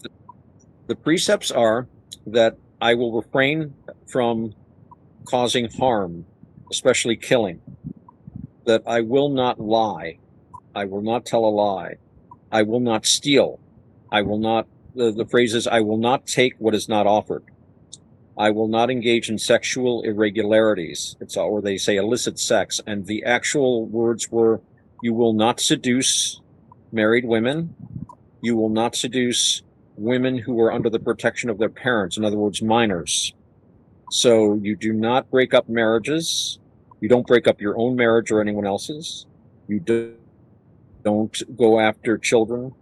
the precepts are that I will refrain from causing harm, especially killing. That I will not lie. I will not tell a lie. I will not steal. I will not. The phrase is, I will not take what is not offered. I will not engage in sexual irregularities. Or they say illicit sex. And the actual words were, you will not seduce married women. You will not seduce women who are under the protection of their parents. In other words, minors. So you do not break up marriages. You don't break up your own marriage or anyone else's. You don't go after children.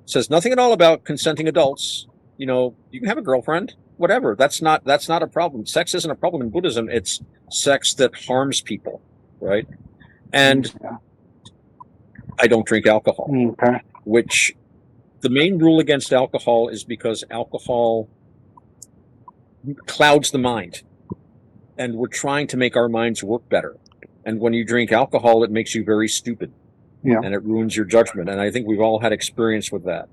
Says nothing at all about consenting adults. You can have a girlfriend. Whatever. That's not a problem. Sex isn't a problem in Buddhism. It's sex that harms people, right? And I don't drink alcohol. Okay. Which the main rule against alcohol is because alcohol clouds the mind, and we're trying to make our minds work better. And when you drink alcohol, it makes you very stupid, and it ruins your judgment. And I think we've all had experience with that.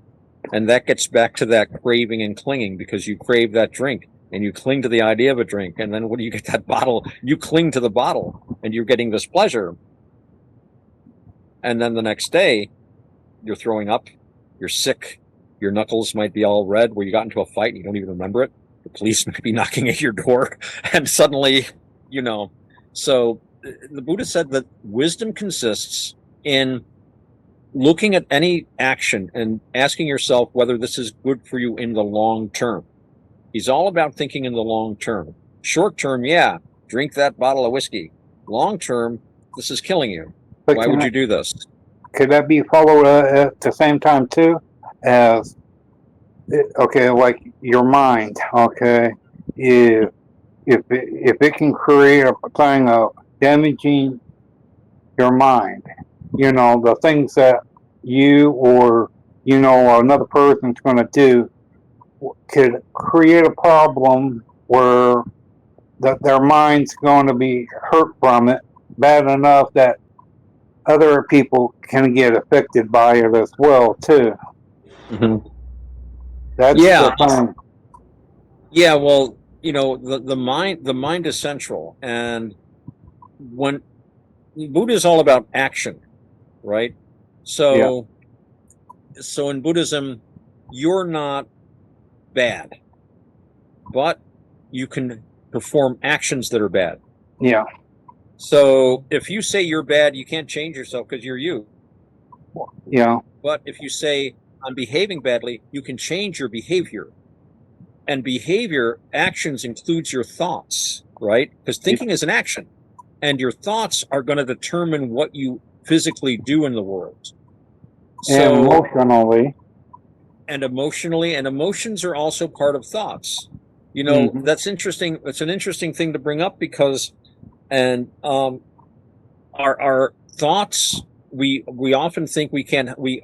And that gets back to that craving and clinging, because you crave that drink and you cling to the idea of a drink. And then when you get that bottle, you cling to the bottle and you're getting this pleasure. And then the next day you're throwing up, you're sick, your knuckles might be all red where you got into a fight and you don't even remember it. the police might be knocking at your door, and suddenly, so the Buddha said that wisdom consists in looking at any action and asking yourself whether this is good for you in the long term. He's all about thinking in the long term. Short term, yeah, drink that bottle of whiskey. Long term, this is killing you. But Why would you do this? could that be followed at the same time too, as okay, like your mind? Okay, if it can create a thing of damaging your mind, the things that you or another person's going to do could create a problem where their mind's going to be hurt from it bad enough that other people can get affected by it as well too. Mm-hmm. That's the thing. Yeah, well, the mind is central, and when Buddha is all about action, right? So in Buddhism, you're not bad, but you can perform actions that are bad. Yeah. So if you say you're bad, you can't change yourself because you're you. Yeah. But if you say I'm behaving badly, you can change your behavior. And behavior, actions includes your thoughts, right? Because thinking is an action, and your thoughts are going to determine what you physically do in the world. And emotionally. And emotions are also part of thoughts. That's interesting. It's an interesting thing to bring up because, and our thoughts, we often think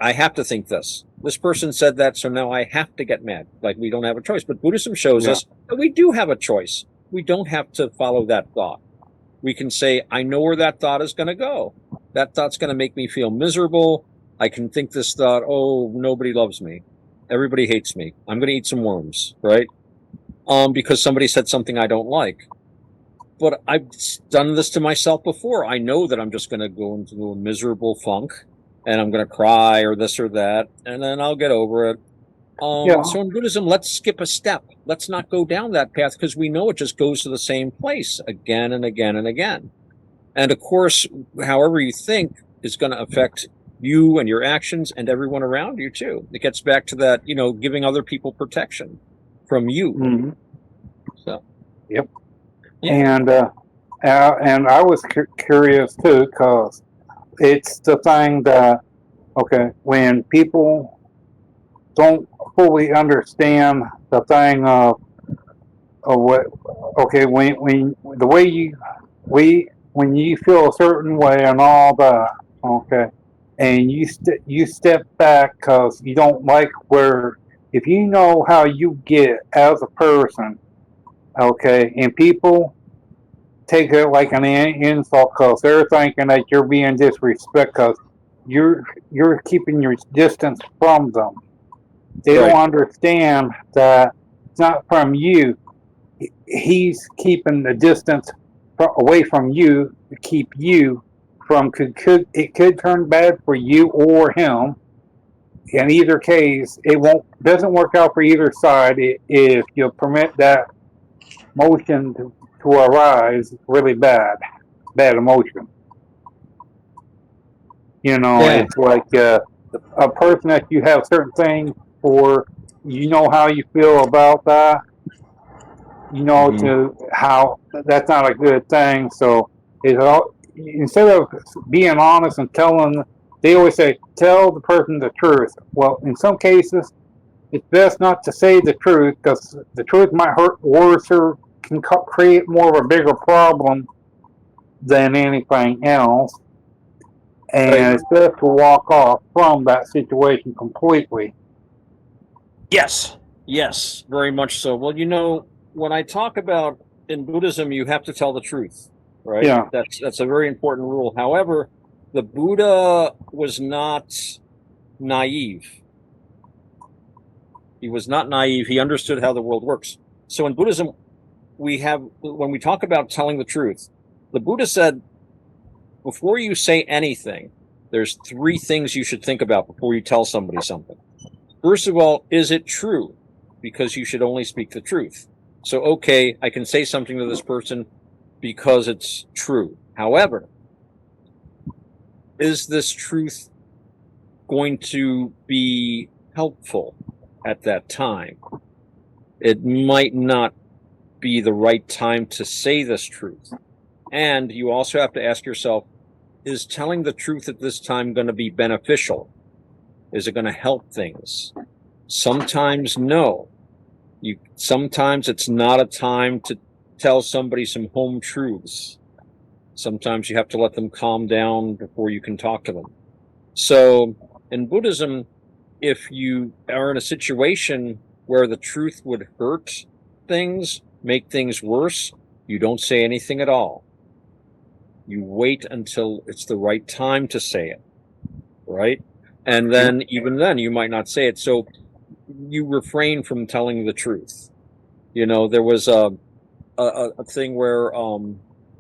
I have to think this. This person said that, so now I have to get mad. Like we don't have a choice. But Buddhism shows us that we do have a choice. We don't have to follow that thought. We can say, I know where that thought is going to go. That thought's going to make me feel miserable. I can think this thought, oh, nobody loves me. Everybody hates me. I'm going to eat some worms, right? Because somebody said something I don't like. But I've done this to myself before. I know that I'm just going to go into a miserable funk and I'm going to cry or this or that, and then I'll get over it. So in Buddhism, let's skip a step. Let's not go down that path because we know it just goes to the same place again and again and again. And of course, however you think is going to affect you and your actions and everyone around you too. It gets back to that, giving other people protection from you. Mm-hmm. So, yep. Yeah. And I was curious too, because it's the thing that, okay, when people don't fully understand the thing of what, okay, when the way when you feel a certain way and all that, okay, and you step back because you don't like where, if you know how you get as a person, okay, and people take it like an insult because they're thinking that you're being disrespectful because you're keeping your distance from them. They don't understand that it's not from you. He's keeping the distance away from you to keep you from it could turn bad for you or him. In either case, doesn't work out for either side if you permit that motion to arise. Really bad emotion. It's like a person that you have certain things for. How you feel about that. To how that's not a good thing. So instead of being honest and telling, they always say, tell the person the truth. Well, in some cases, it's best not to say the truth because the truth might hurt worse or can create more of a bigger problem than anything else. And it's best to walk off from that situation completely. Yes, very much so. Well, when I talk about in Buddhism, you have to tell the truth, right? Yeah. That's a very important rule. However, the Buddha was not naive. He was not naive. He understood how the world works. So in Buddhism, when we talk about telling the truth, the Buddha said, before you say anything, there's 3 things you should think about before you tell somebody something. First of all, is it true? Because you should only speak the truth. So, okay, I can say something to this person because it's true. However, is this truth going to be helpful at that time? It might not be the right time to say this truth. And you also have to ask yourself, is telling the truth at this time going to be beneficial? Is it going to help things? Sometimes no. Sometimes it's not a time to tell somebody some home truths. Sometimes you have to let them calm down before you can talk to them. So in Buddhism, if you are in a situation where the truth would hurt things, make things worse, you don't say anything at all. You wait until it's the right time to say it, right? And then even then, you might not say it. So you refrain from telling the truth. You know, there was a thing where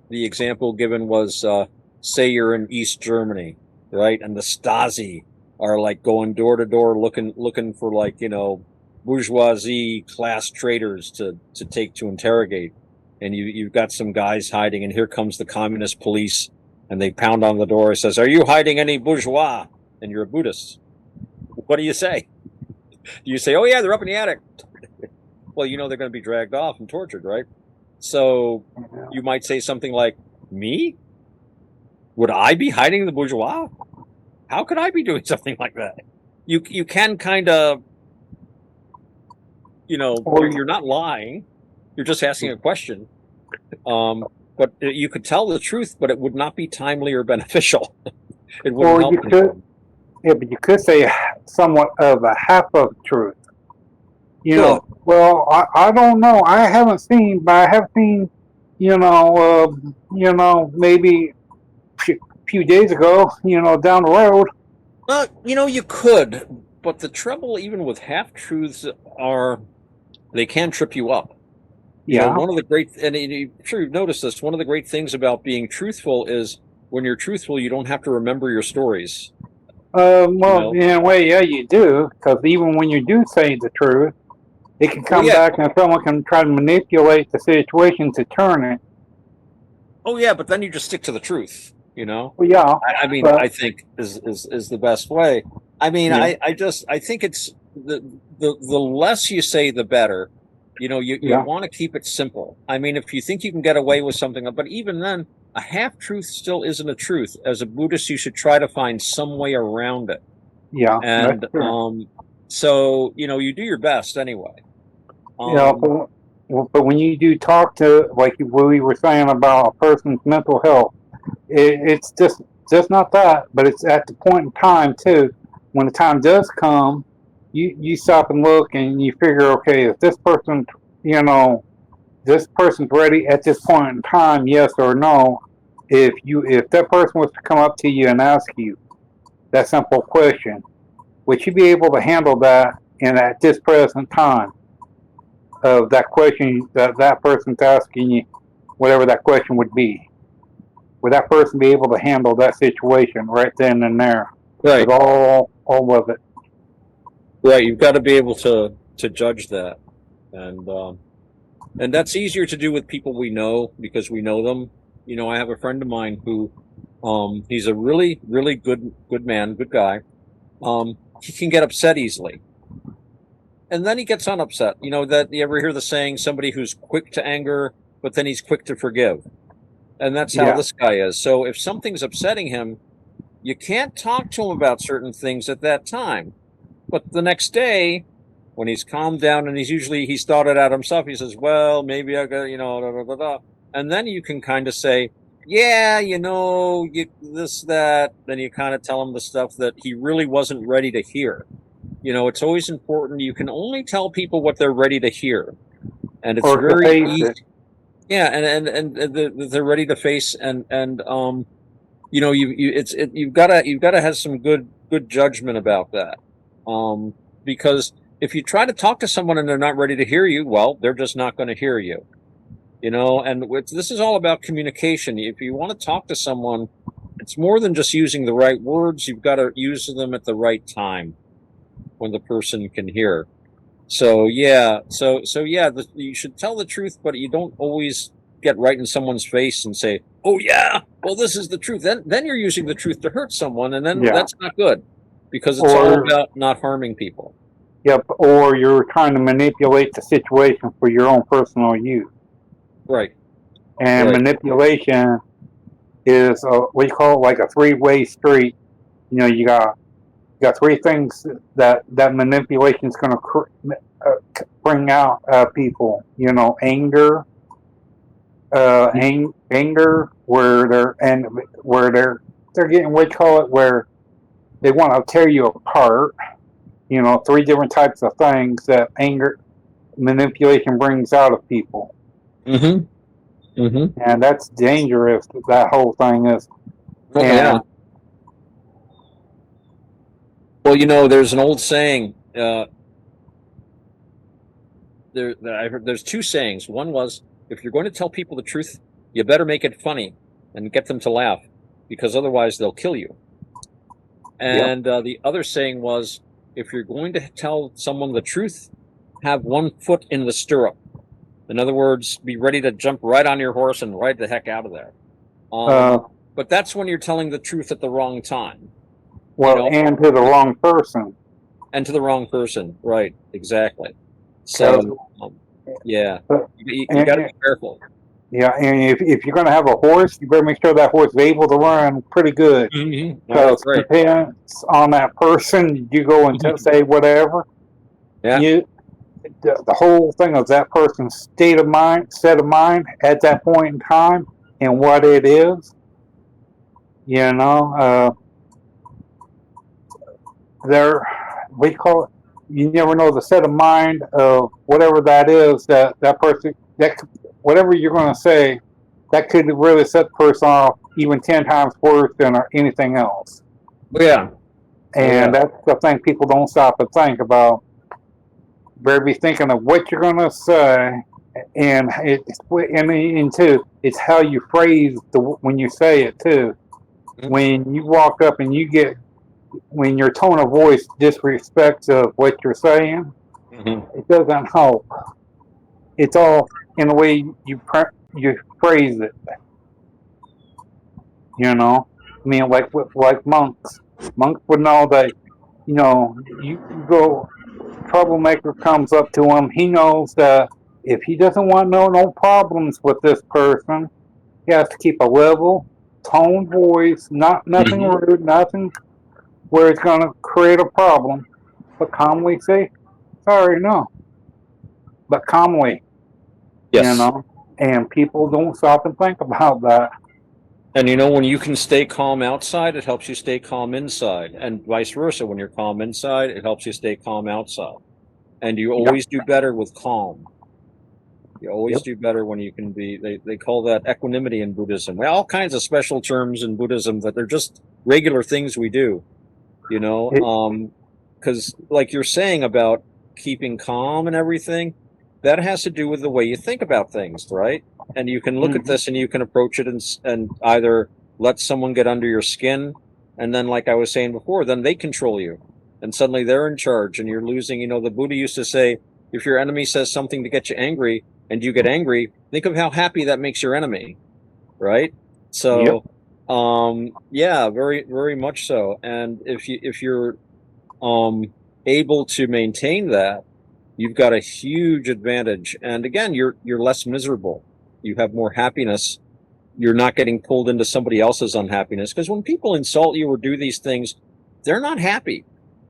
the example given was, say you're in East Germany, right? And the Stasi are like going door to door looking for, like, you know, bourgeoisie class traitors to take to interrogate. And you've got some guys hiding, and here comes the communist police, and they pound on the door. It says, "Are you hiding any bourgeois?" And you're a Buddhist. What do you say? Do you say, "Oh yeah, they're up in the attic"? Well, you know they're going to be dragged off and tortured, right? So you might say something like, "Me? Would I be hiding the bourgeois? How could I be doing something like that?" You can kind of, you know, you're not lying. You're just asking a question. But you could tell the truth, but it would not be timely or beneficial. It wouldn't help anyone. Yeah, but you could say somewhat of a half of truth. You Good. know, well, I don't know. I haven't seen, but I have seen, maybe a few days ago, down the road. You know, you could, but the trouble even with half truths are they can trip you up. You know, one of the great, and I'm sure you've noticed this, one of the great things about being truthful is when you're truthful, you don't have to remember your stories. Well, in a way, yeah, you do, because even when you do say the truth, it can come back and someone can try to manipulate the situation to turn it. Oh yeah, but then you just stick to the truth, you know? Well, yeah. I mean, I think is the best way. I mean, Yeah. I think it's the less you say, the better. You know, you want to keep it simple. I mean, if you think you can get away with something, but even then, a half truth still isn't a truth. As a Buddhist, you should try to find some way around it. Yeah. And so, you know, you do your best anyway. But when you do talk to, like we were saying about a person's mental health, it's just not that, but it's at the point in time too. When the time does come, you stop and look and you figure, okay, if this person, this person's ready at this point in time, yes or no. If that person was to come up to you and ask you that simple question, would you be able to handle that at this present time of that question that person's asking you, whatever that question would be? Would that person be able to handle that situation right then and there? Right. With all of it. Right. You've got to be able to judge that. And that's easier to do with people we know because we know them. You know, I have a friend of mine who, he's a really, really good man, good guy. He can get upset easily. And then he gets unupset. You know, that you ever hear the saying, somebody who's quick to anger, but then he's quick to forgive. And that's how this guy is. So if something's upsetting him, you can't talk to him about certain things at that time. But the next day, when he's calmed down and he's thought it out himself, he says, well, maybe I got, da, da, da, da. And then you can kind of say, yeah, this, that. Then you kind of tell him the stuff that he really wasn't ready to hear. You know, it's always important. You can only tell people what they're ready to hear. And it's very easy. Yeah, and they're ready to face, and you know, you've got to have some good judgment about that, because if you try to talk to someone and they're not ready to hear you, well, they're just not going to hear you, you know. And this is all about communication. If you want to talk to someone, it's more than just using the right words. You've got to use them at the right time when the person can hear. So yeah, you should tell the truth, but you don't always get right in someone's face and say, "Oh yeah, well this is the truth." Then you're using the truth to hurt someone, and then Yeah. that's not good because it's all Or about not harming people. yep. Or you're trying to manipulate the situation for your own personal use. Right. And Right. manipulation is we call it like a three-way street. You know, you got three things that manipulation is going to bring out people. You know, anger, anger, where they're getting what you call it, where they want to tear you apart. You know, three different types of things that anger manipulation brings out of people, Mm-hmm. Mm-hmm. and that's dangerous. That whole thing is, Oh yeah. and Well, there's an old saying. There's two sayings. One was, if you're going to tell people the truth, you better make it funny and get them to laugh, because otherwise they'll kill you. yep, And the other saying was, if you're going to tell someone the truth, have one foot in the stirrup. In other words, be ready to jump right on your horse and ride the heck out of there. uh, But that's when you're telling the truth at the wrong time, well, and to the wrong person. and to the wrong person. Right, exactly. Because So, yeah, you got to and, be careful. yeah, and if you're going to have a horse, you better make sure that horse is able to run pretty good. Mm-hmm. Because That's right. depends on that person, you go and say whatever. Yeah. The whole thing of that person's set of mind at that point in time, and what it is. You know, there we call it. You never know the set of mind of whatever that is. That person, that whatever you're going to say, that could really set the person off even 10 times worse than anything else. Oh, yeah. And that's the thing people don't stop and think about. Better be thinking of what you're going to say, and it's how you phrase when you say it too. Mm-hmm. When you walk up and when your tone of voice disrespects of what you're saying, it doesn't help. It's all in the way you phrase it. You know, I mean, like monks. Monks would know that. You know, you go. Troublemaker comes up to him. He knows that if he doesn't want no problems with this person, he has to keep a level tone voice, nothing rude, nothing where it's going to create a problem, but calmly say, sorry, no. But calmly, Yes. and people don't stop and think about that. And when you can stay calm outside, it helps you stay calm inside, and vice versa. When you're calm inside, it helps you stay calm outside. And you always do better with calm. You always do better when you can be. They call that equanimity in Buddhism. Well, all kinds of special terms in Buddhism, but they're just regular things we do. Because like you're saying about keeping calm and everything, that has to do with the way you think about things, right? And you can look at this and you can approach it and either let someone get under your skin, and then, like I was saying before, then they control you, and suddenly they're in charge, and you're losing. The Buddha used to say, if your enemy says something to get you angry, and you get angry, think of how happy that makes your enemy, right? So, yeah, very, very much so. And if you're able to maintain that, you've got a huge advantage. And again, you're less miserable. You have more happiness. You're not getting pulled into somebody else's unhappiness. Because when people insult you or do these things, they're not happy.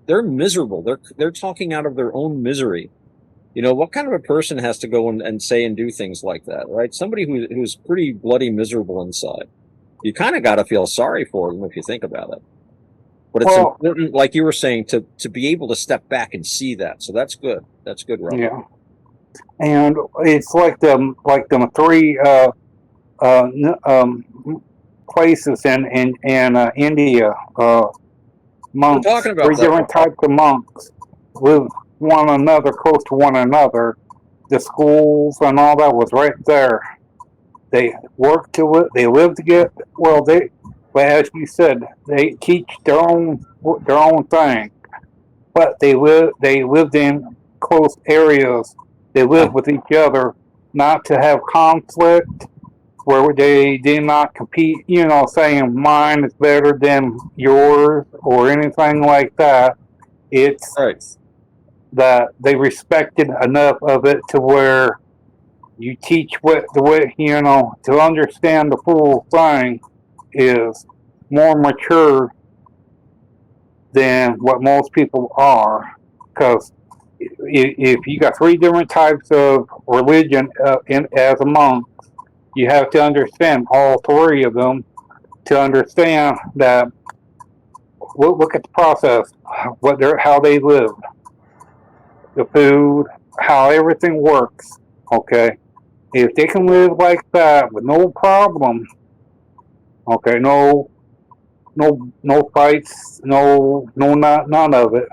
They're miserable. They're talking out of their own misery. What kind of a person has to go and say and do things like that, right? Somebody who's pretty bloody miserable inside. You kind of got to feel sorry for them if you think about it. But it's important, like you were saying, to be able to step back and see that. So that's good. That's good, Rob. Yeah, and it's like them three places in India. Monks, We're talking about three different types of monks live one another, close to one another. The schools and all that was right there. They work to it. They live together. Well, as you said, they teach their own thing, but they lived in close areas. They live with each other, not to have conflict where they do not compete, saying mine is better than yours or anything like that. It's Right. that they respected enough of it to where you teach what the way, to understand the full thing is more mature than what most people are. Because if you got three different types of religion as a monk, you have to understand all three of them to understand that. Look at the process, how they live, the food, how everything works. Okay, if they can live like that with no problem, okay, no fights, none of it.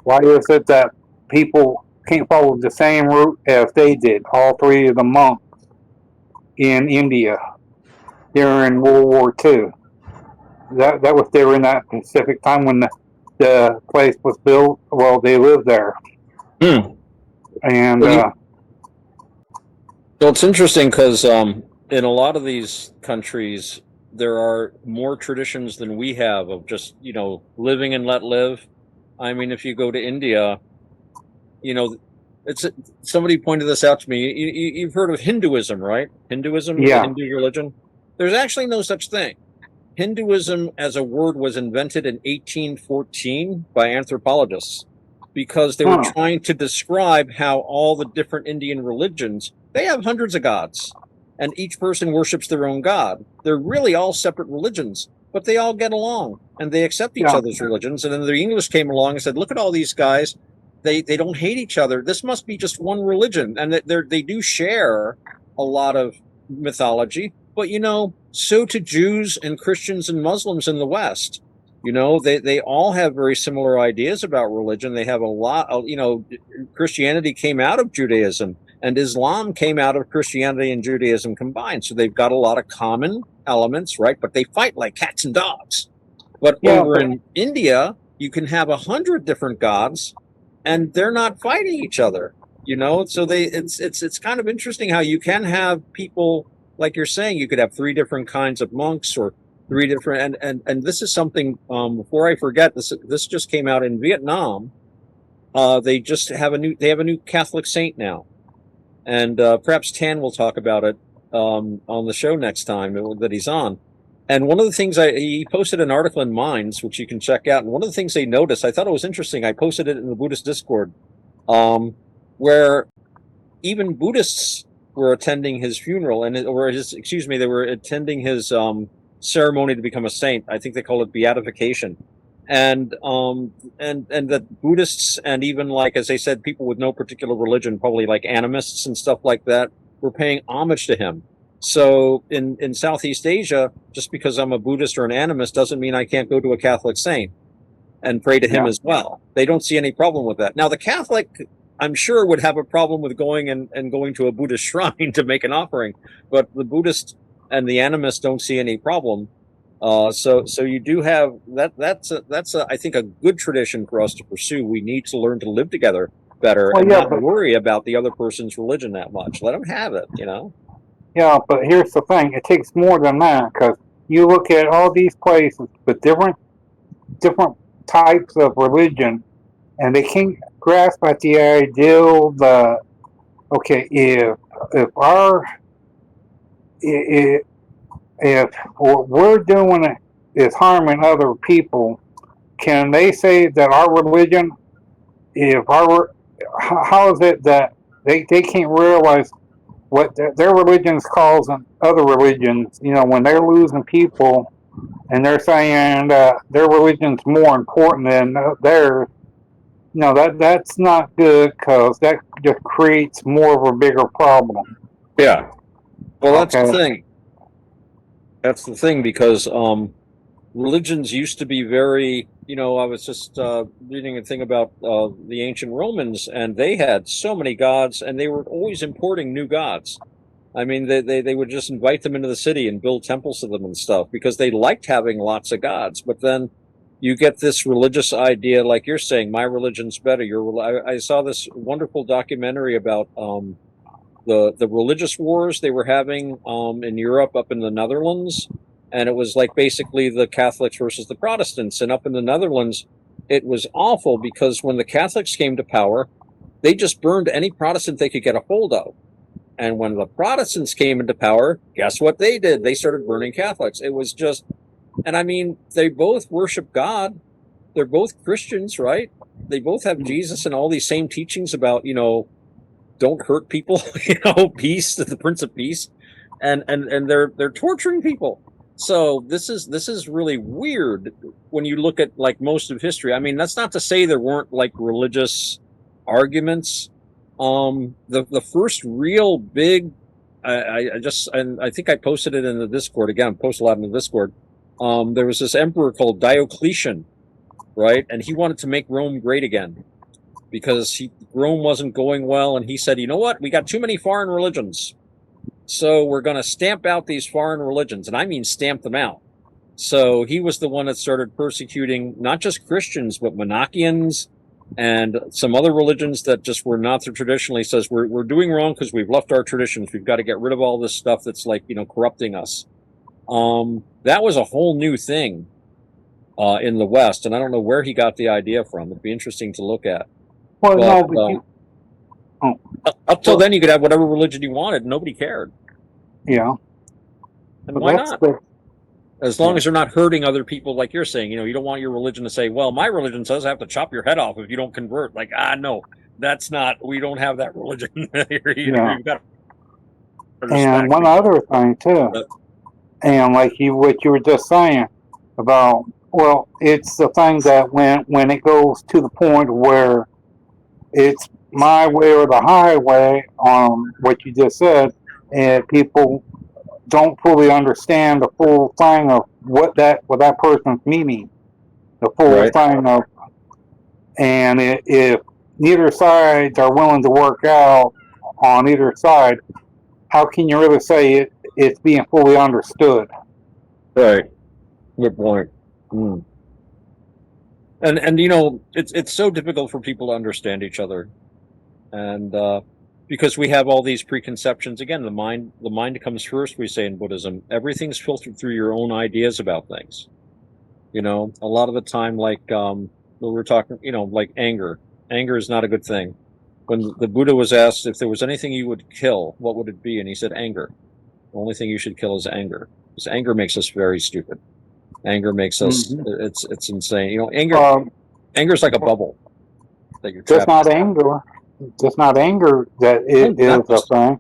Why is it that people can't follow the same route as they did? All three of the monks in India during World War II. That was during that specific time when the place was built. Well, they lived there, and Well, so it's interesting because in a lot of these countries, there are more traditions than we have of just, living and let live. I mean, if you go to India, you know, it's somebody pointed this out to me. You've heard of Hinduism, right? Hinduism, the yeah, Hindu religion. There's actually no such thing. Hinduism as a word was invented in 1814 by anthropologists because they were huh, trying to describe how all the different Indian religions, they have hundreds of gods, and each person worships their own god. They're really all separate religions, but they all get along and they accept each yeah, other's religions. And then the English came along and said, look at all these guys. They don't hate each other. This must be just one religion. And they do share a lot of mythology, but so to Jews and Christians and Muslims in the West. They all have very similar ideas about religion. They have a lot of, Christianity came out of Judaism and Islam came out of Christianity and Judaism combined. So they've got a lot of common elements, right? But they fight like cats and dogs. But yeah. over in India, you can have 100 different gods and they're not fighting each other, so it's kind of interesting how you can have people, like you're saying, you could have three different kinds of monks or three different, and this is something, before I forget, this just came out in Vietnam. They have a new Catholic saint now, and perhaps Tan will talk about it on the show next time that he's on. And one of the things he posted an article in Minds, which you can check out. And one of the things they noticed, I thought it was interesting. I posted it in the Buddhist Discord, where even Buddhists were attending his funeral they were attending his ceremony to become a saint. I think they call it beatification. And that Buddhists and even, like, as I said, people with no particular religion, probably like animists and stuff like that, were paying homage to him. So in Southeast Asia, just because I'm a Buddhist or an animist doesn't mean I can't go to a Catholic saint and pray to him as well. They don't see any problem with that. Now, the Catholic, I'm sure, would have a problem with going to a Buddhist shrine to make an offering, but the Buddhist and the animist don't see any problem. So you do have that. That's I think a good tradition for us to pursue. We need to learn to live together better and not worry about the other person's religion that much. Let them have it, Yeah, but here's the thing: it takes more than that, because you look at all these places with different types of religion, and they can't grasp at the ideal that, okay, if what we're doing is harming other people, can they say that our religion, how is it that they can't realize what their religion's causing other religions, when they're losing people and they're saying their religion's more important than theirs? That's not good, because that just creates more of a bigger problem. Yeah. Well, that's the Okay. thing. That's the thing, because religions used to be very, I was just reading a thing about the ancient Romans, and they had so many gods, and they were always importing new gods. I mean, they would just invite them into the city and build temples to them and stuff because they liked having lots of gods. But then you get this religious idea, like you're saying, my religion's better. I saw this wonderful documentary about the religious wars they were having in Europe, up in the Netherlands, and it was like basically the Catholics versus the Protestants. And up in the Netherlands, it was awful because when the Catholics came to power, they just burned any Protestant they could get a hold of. And when the Protestants came into power, guess what they did? They started burning Catholics. It was just, and I mean, they both worship God. They're both Christians, right? They both have Jesus and all these same teachings about, don't hurt people, peace, the Prince of Peace, and they're torturing people. So this is really weird when you look at like most of history. I mean, that's not to say there weren't like religious arguments. The first real big, I think I posted it in the Discord again. Post a lot in the Discord. There was this emperor called Diocletian, right? And he wanted to make Rome great again because Rome wasn't going well. And he said, you know what? We got too many foreign religions. So we're going to stamp out these foreign religions. And I mean, stamp them out. So he was the one that started persecuting not just Christians, but Monarchians and some other religions that just were not so traditionally. Says we're doing wrong because we've left our traditions. We've got to get rid of all this stuff that's like, corrupting us. That was a whole new thing in the West, and I don't know where he got the idea from. It'd be interesting to look at. Well, up till then, you could have whatever religion you wanted. Nobody cared. Yeah. And why not? As long as you're not hurting other people, like you're saying, you don't want your religion to say, well, my religion says I have to chop your head off if you don't convert. Like, no, that's not, we don't have that religion. You've got and one other thing, too, and like what you were just saying about, well, it's the thing that when it goes to the point where it's my way or the highway on what you just said, and people don't fully understand the full thing of what that person's meaning, the full thing of, and if neither sides are willing to work out on either side, how can you really say it's being fully understood? Right. Good point. Mm. And it's so difficult for people to understand each other, and because we have all these preconceptions. Again, the mind comes first, we say in Buddhism. Everything's filtered through your own ideas about things. A lot of the time, like we were talking, like anger is not a good thing. When the Buddha was asked if there was anything you would kill, what would it be? And he said anger. The only thing you should kill is anger, because anger makes us very stupid. Anger makes us, it's insane. Anger is like a bubble that you're trapped. Just not anger that is the thing.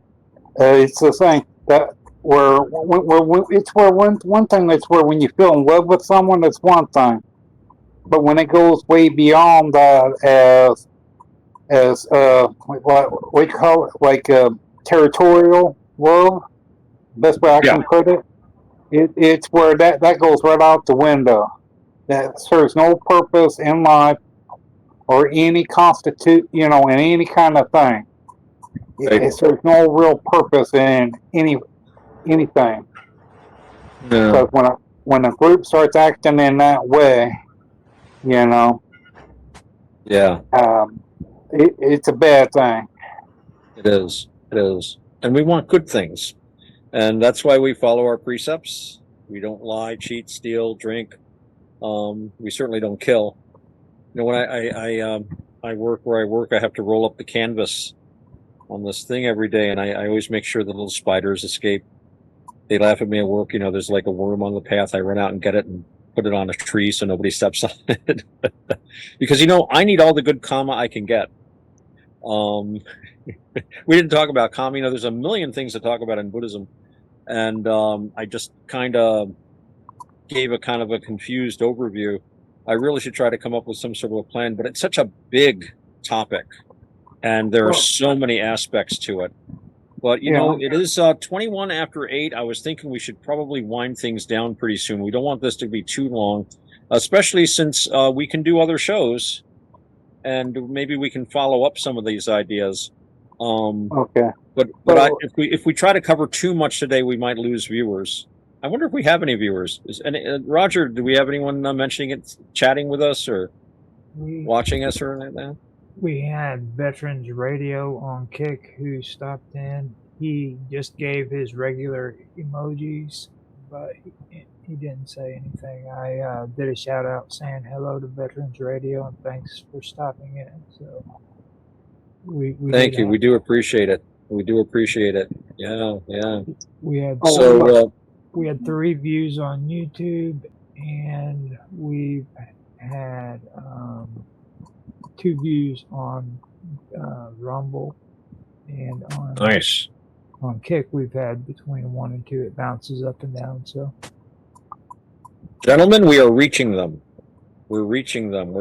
It's the thing that it's where one thing that's where when you feel in love with someone, that's one thing. But when it goes way beyond that, as what you call it, like territorial love, best way I can put it, it's where that goes right out the window. That serves no purpose in life or any in any kind of thing. It serves no real purpose in anything. Because when a group starts acting in that way, it's a bad thing. It is, and we want good things, and that's why we follow our precepts. We don't lie, cheat, steal, drink. We certainly don't kill. When I work where I work, I have to roll up the canvas on this thing every day, and I always make sure the little spiders escape. They laugh at me at work. There's like a worm on the path. I run out and get it and put it on a tree so nobody steps on it. Because I need all the good karma I can get. We didn't talk about karma. There's a million things to talk about in Buddhism, and I just kind of gave a kind of a confused overview. I really should try to come up with some sort of a plan, but it's such a big topic, and there are so many aspects to it. But, it is 21 after 8. I was thinking we should probably wind things down pretty soon. We don't want this to be too long, especially since we can do other shows, and maybe we can follow up some of these ideas. Okay. But if we try to cover too much today, we might lose viewers. I wonder if we have any viewers. Roger, do we have anyone mentioning it, chatting with us, or watching us, or anything like that? We had Veterans Radio on Kick who stopped in. He just gave his regular emojis, but he didn't say anything. I did a shout out saying hello to Veterans Radio and thanks for stopping in. So we Thank you. We do appreciate it. We do appreciate it. Yeah, yeah. We had So we had 3 views on YouTube, and we've had 2 views on Rumble, and nice. On Kick we've had between 1 and 2. It bounces up and down. So, gentlemen, we are reaching them. We're reaching them.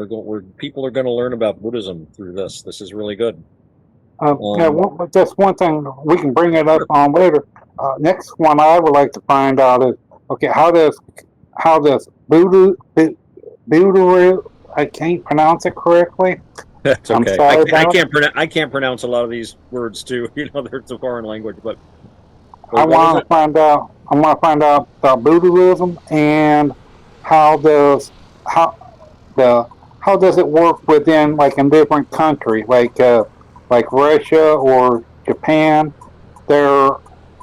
People are going to learn about Buddhism through this. This is really good. Just one thing, we can bring it up on later. Next one I would like to find out is, okay, how does Buddha, I can't pronounce it correctly. That's okay. I can't pronounce a lot of these words too. It's a foreign language, but I want to find out about Buddhism and how does it work within, like, in different countries, like Russia or Japan, their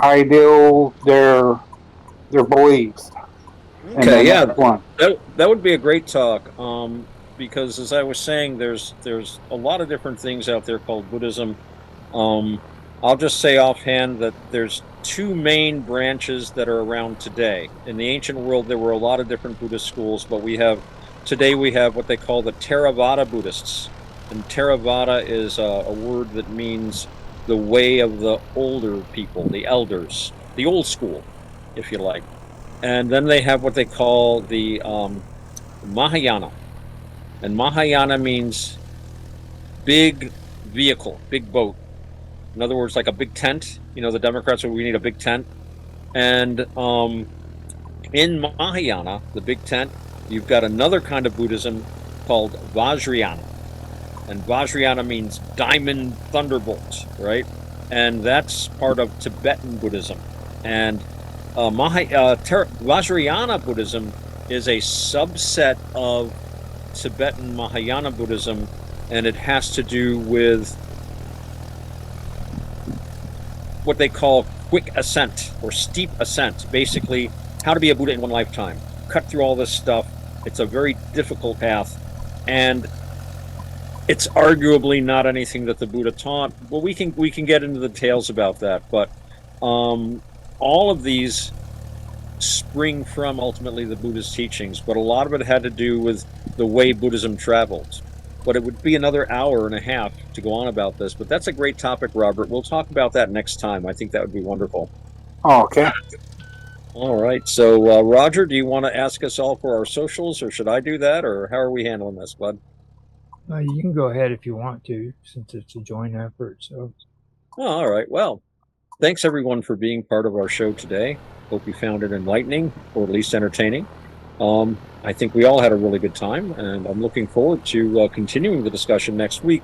ideals, their beliefs. Okay, yeah, that would be a great talk. Because as I was saying, there's a lot of different things out there called Buddhism. I'll just say offhand that there's 2 main branches that are around today. In the ancient world, there were a lot of different Buddhist schools, but today we have what they call the Theravada Buddhists. And Theravada is a word that means the way of the older people, the elders, the old school, if you like. And then they have what they call the Mahayana. And Mahayana means big vehicle, big boat. In other words, like a big tent. The Democrats we need a big tent. And in Mahayana, the big tent, you've got another kind of Buddhism called Vajrayana. And Vajrayana means diamond thunderbolt, right? And that's part of Tibetan Buddhism. And Vajrayana Buddhism is a subset of Tibetan Mahayana Buddhism, and it has to do with what they call quick ascent or steep ascent. Basically, how to be a Buddha in one lifetime. Cut through all this stuff. It's a very difficult path, and it's arguably not anything that the Buddha taught. Well, we can get into the details about that, but all of these spring from ultimately the Buddha's teachings, but a lot of it had to do with the way Buddhism traveled. But it would be another hour and a half to go on about this, but that's a great topic, Robert. We'll talk about that next time. I think that would be wonderful. Oh, okay. All right. So, Roger, do you want to ask us all for our socials, or should I do that, or how are we handling this, bud? You can go ahead if you want to, since it's a joint effort. So. Oh, all right. Well, thanks everyone for being part of our show today. Hope you found it enlightening, or at least entertaining. I think we all had a really good time, and I'm looking forward to continuing the discussion next week.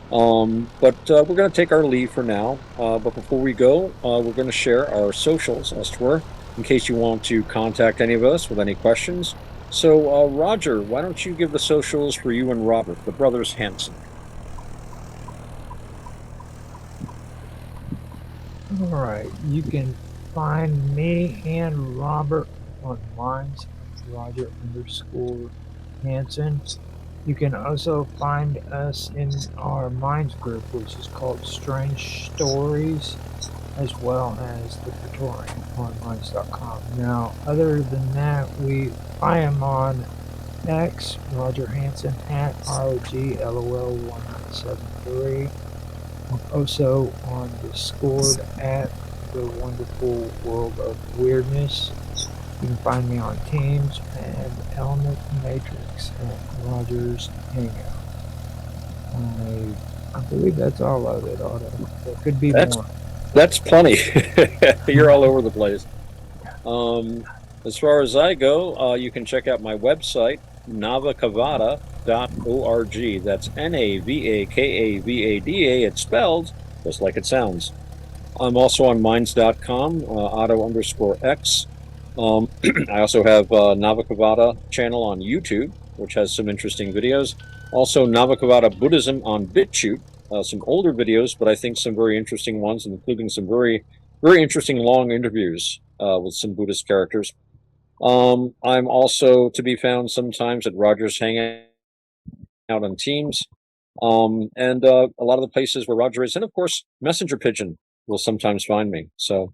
But we're going to take our leave for now. But before we go, we're going to share our socials, as it were, in case you want to contact any of us with any questions. So, Roger, why don't you give the socials for you and Robert, the brothers Hanson? All right. You can find me and Robert on Minds, Roger_Hanson. You can also find us in our Minds group, which is called Strange Stories, as well as the Praetorian on Minds.com. Now, other than that, I am on X, Roger Hanson, at ROGLOL1973. I'm also on Discord at The Wonderful World of Weirdness. You can find me on Teams and Element Matrix at Rogers Hangout. I believe that's all of it, Otto. There could be more. That's plenty. You're all over the place. As far as I go, you can check out my website, navakavada.org. That's NAVAKAVADA. It's spelled just like it sounds. I'm also on Minds.com, Otto_X. I also have Navakavada channel on YouTube, which has some interesting videos. Also, Navakavada Buddhism on BitChute, some older videos, but I think some very interesting ones, including some very, very interesting long interviews with some Buddhist characters. I'm also to be found sometimes at Rogers Hangout on Teams, and a lot of the places where Roger is, and of course, Messenger Pigeon will sometimes find me. So,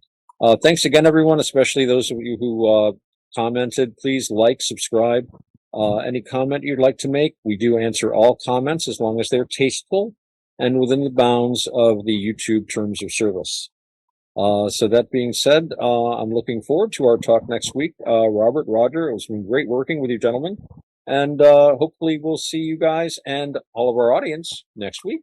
thanks again, everyone, especially those of you who commented. Please like, subscribe. Any comment you'd like to make, we do answer all comments as long as they're tasteful and within the bounds of the YouTube terms of service. So that being said, I'm looking forward to our talk next week. Robert, Roger, it was been great working with you gentlemen. And hopefully we'll see you guys and all of our audience next week.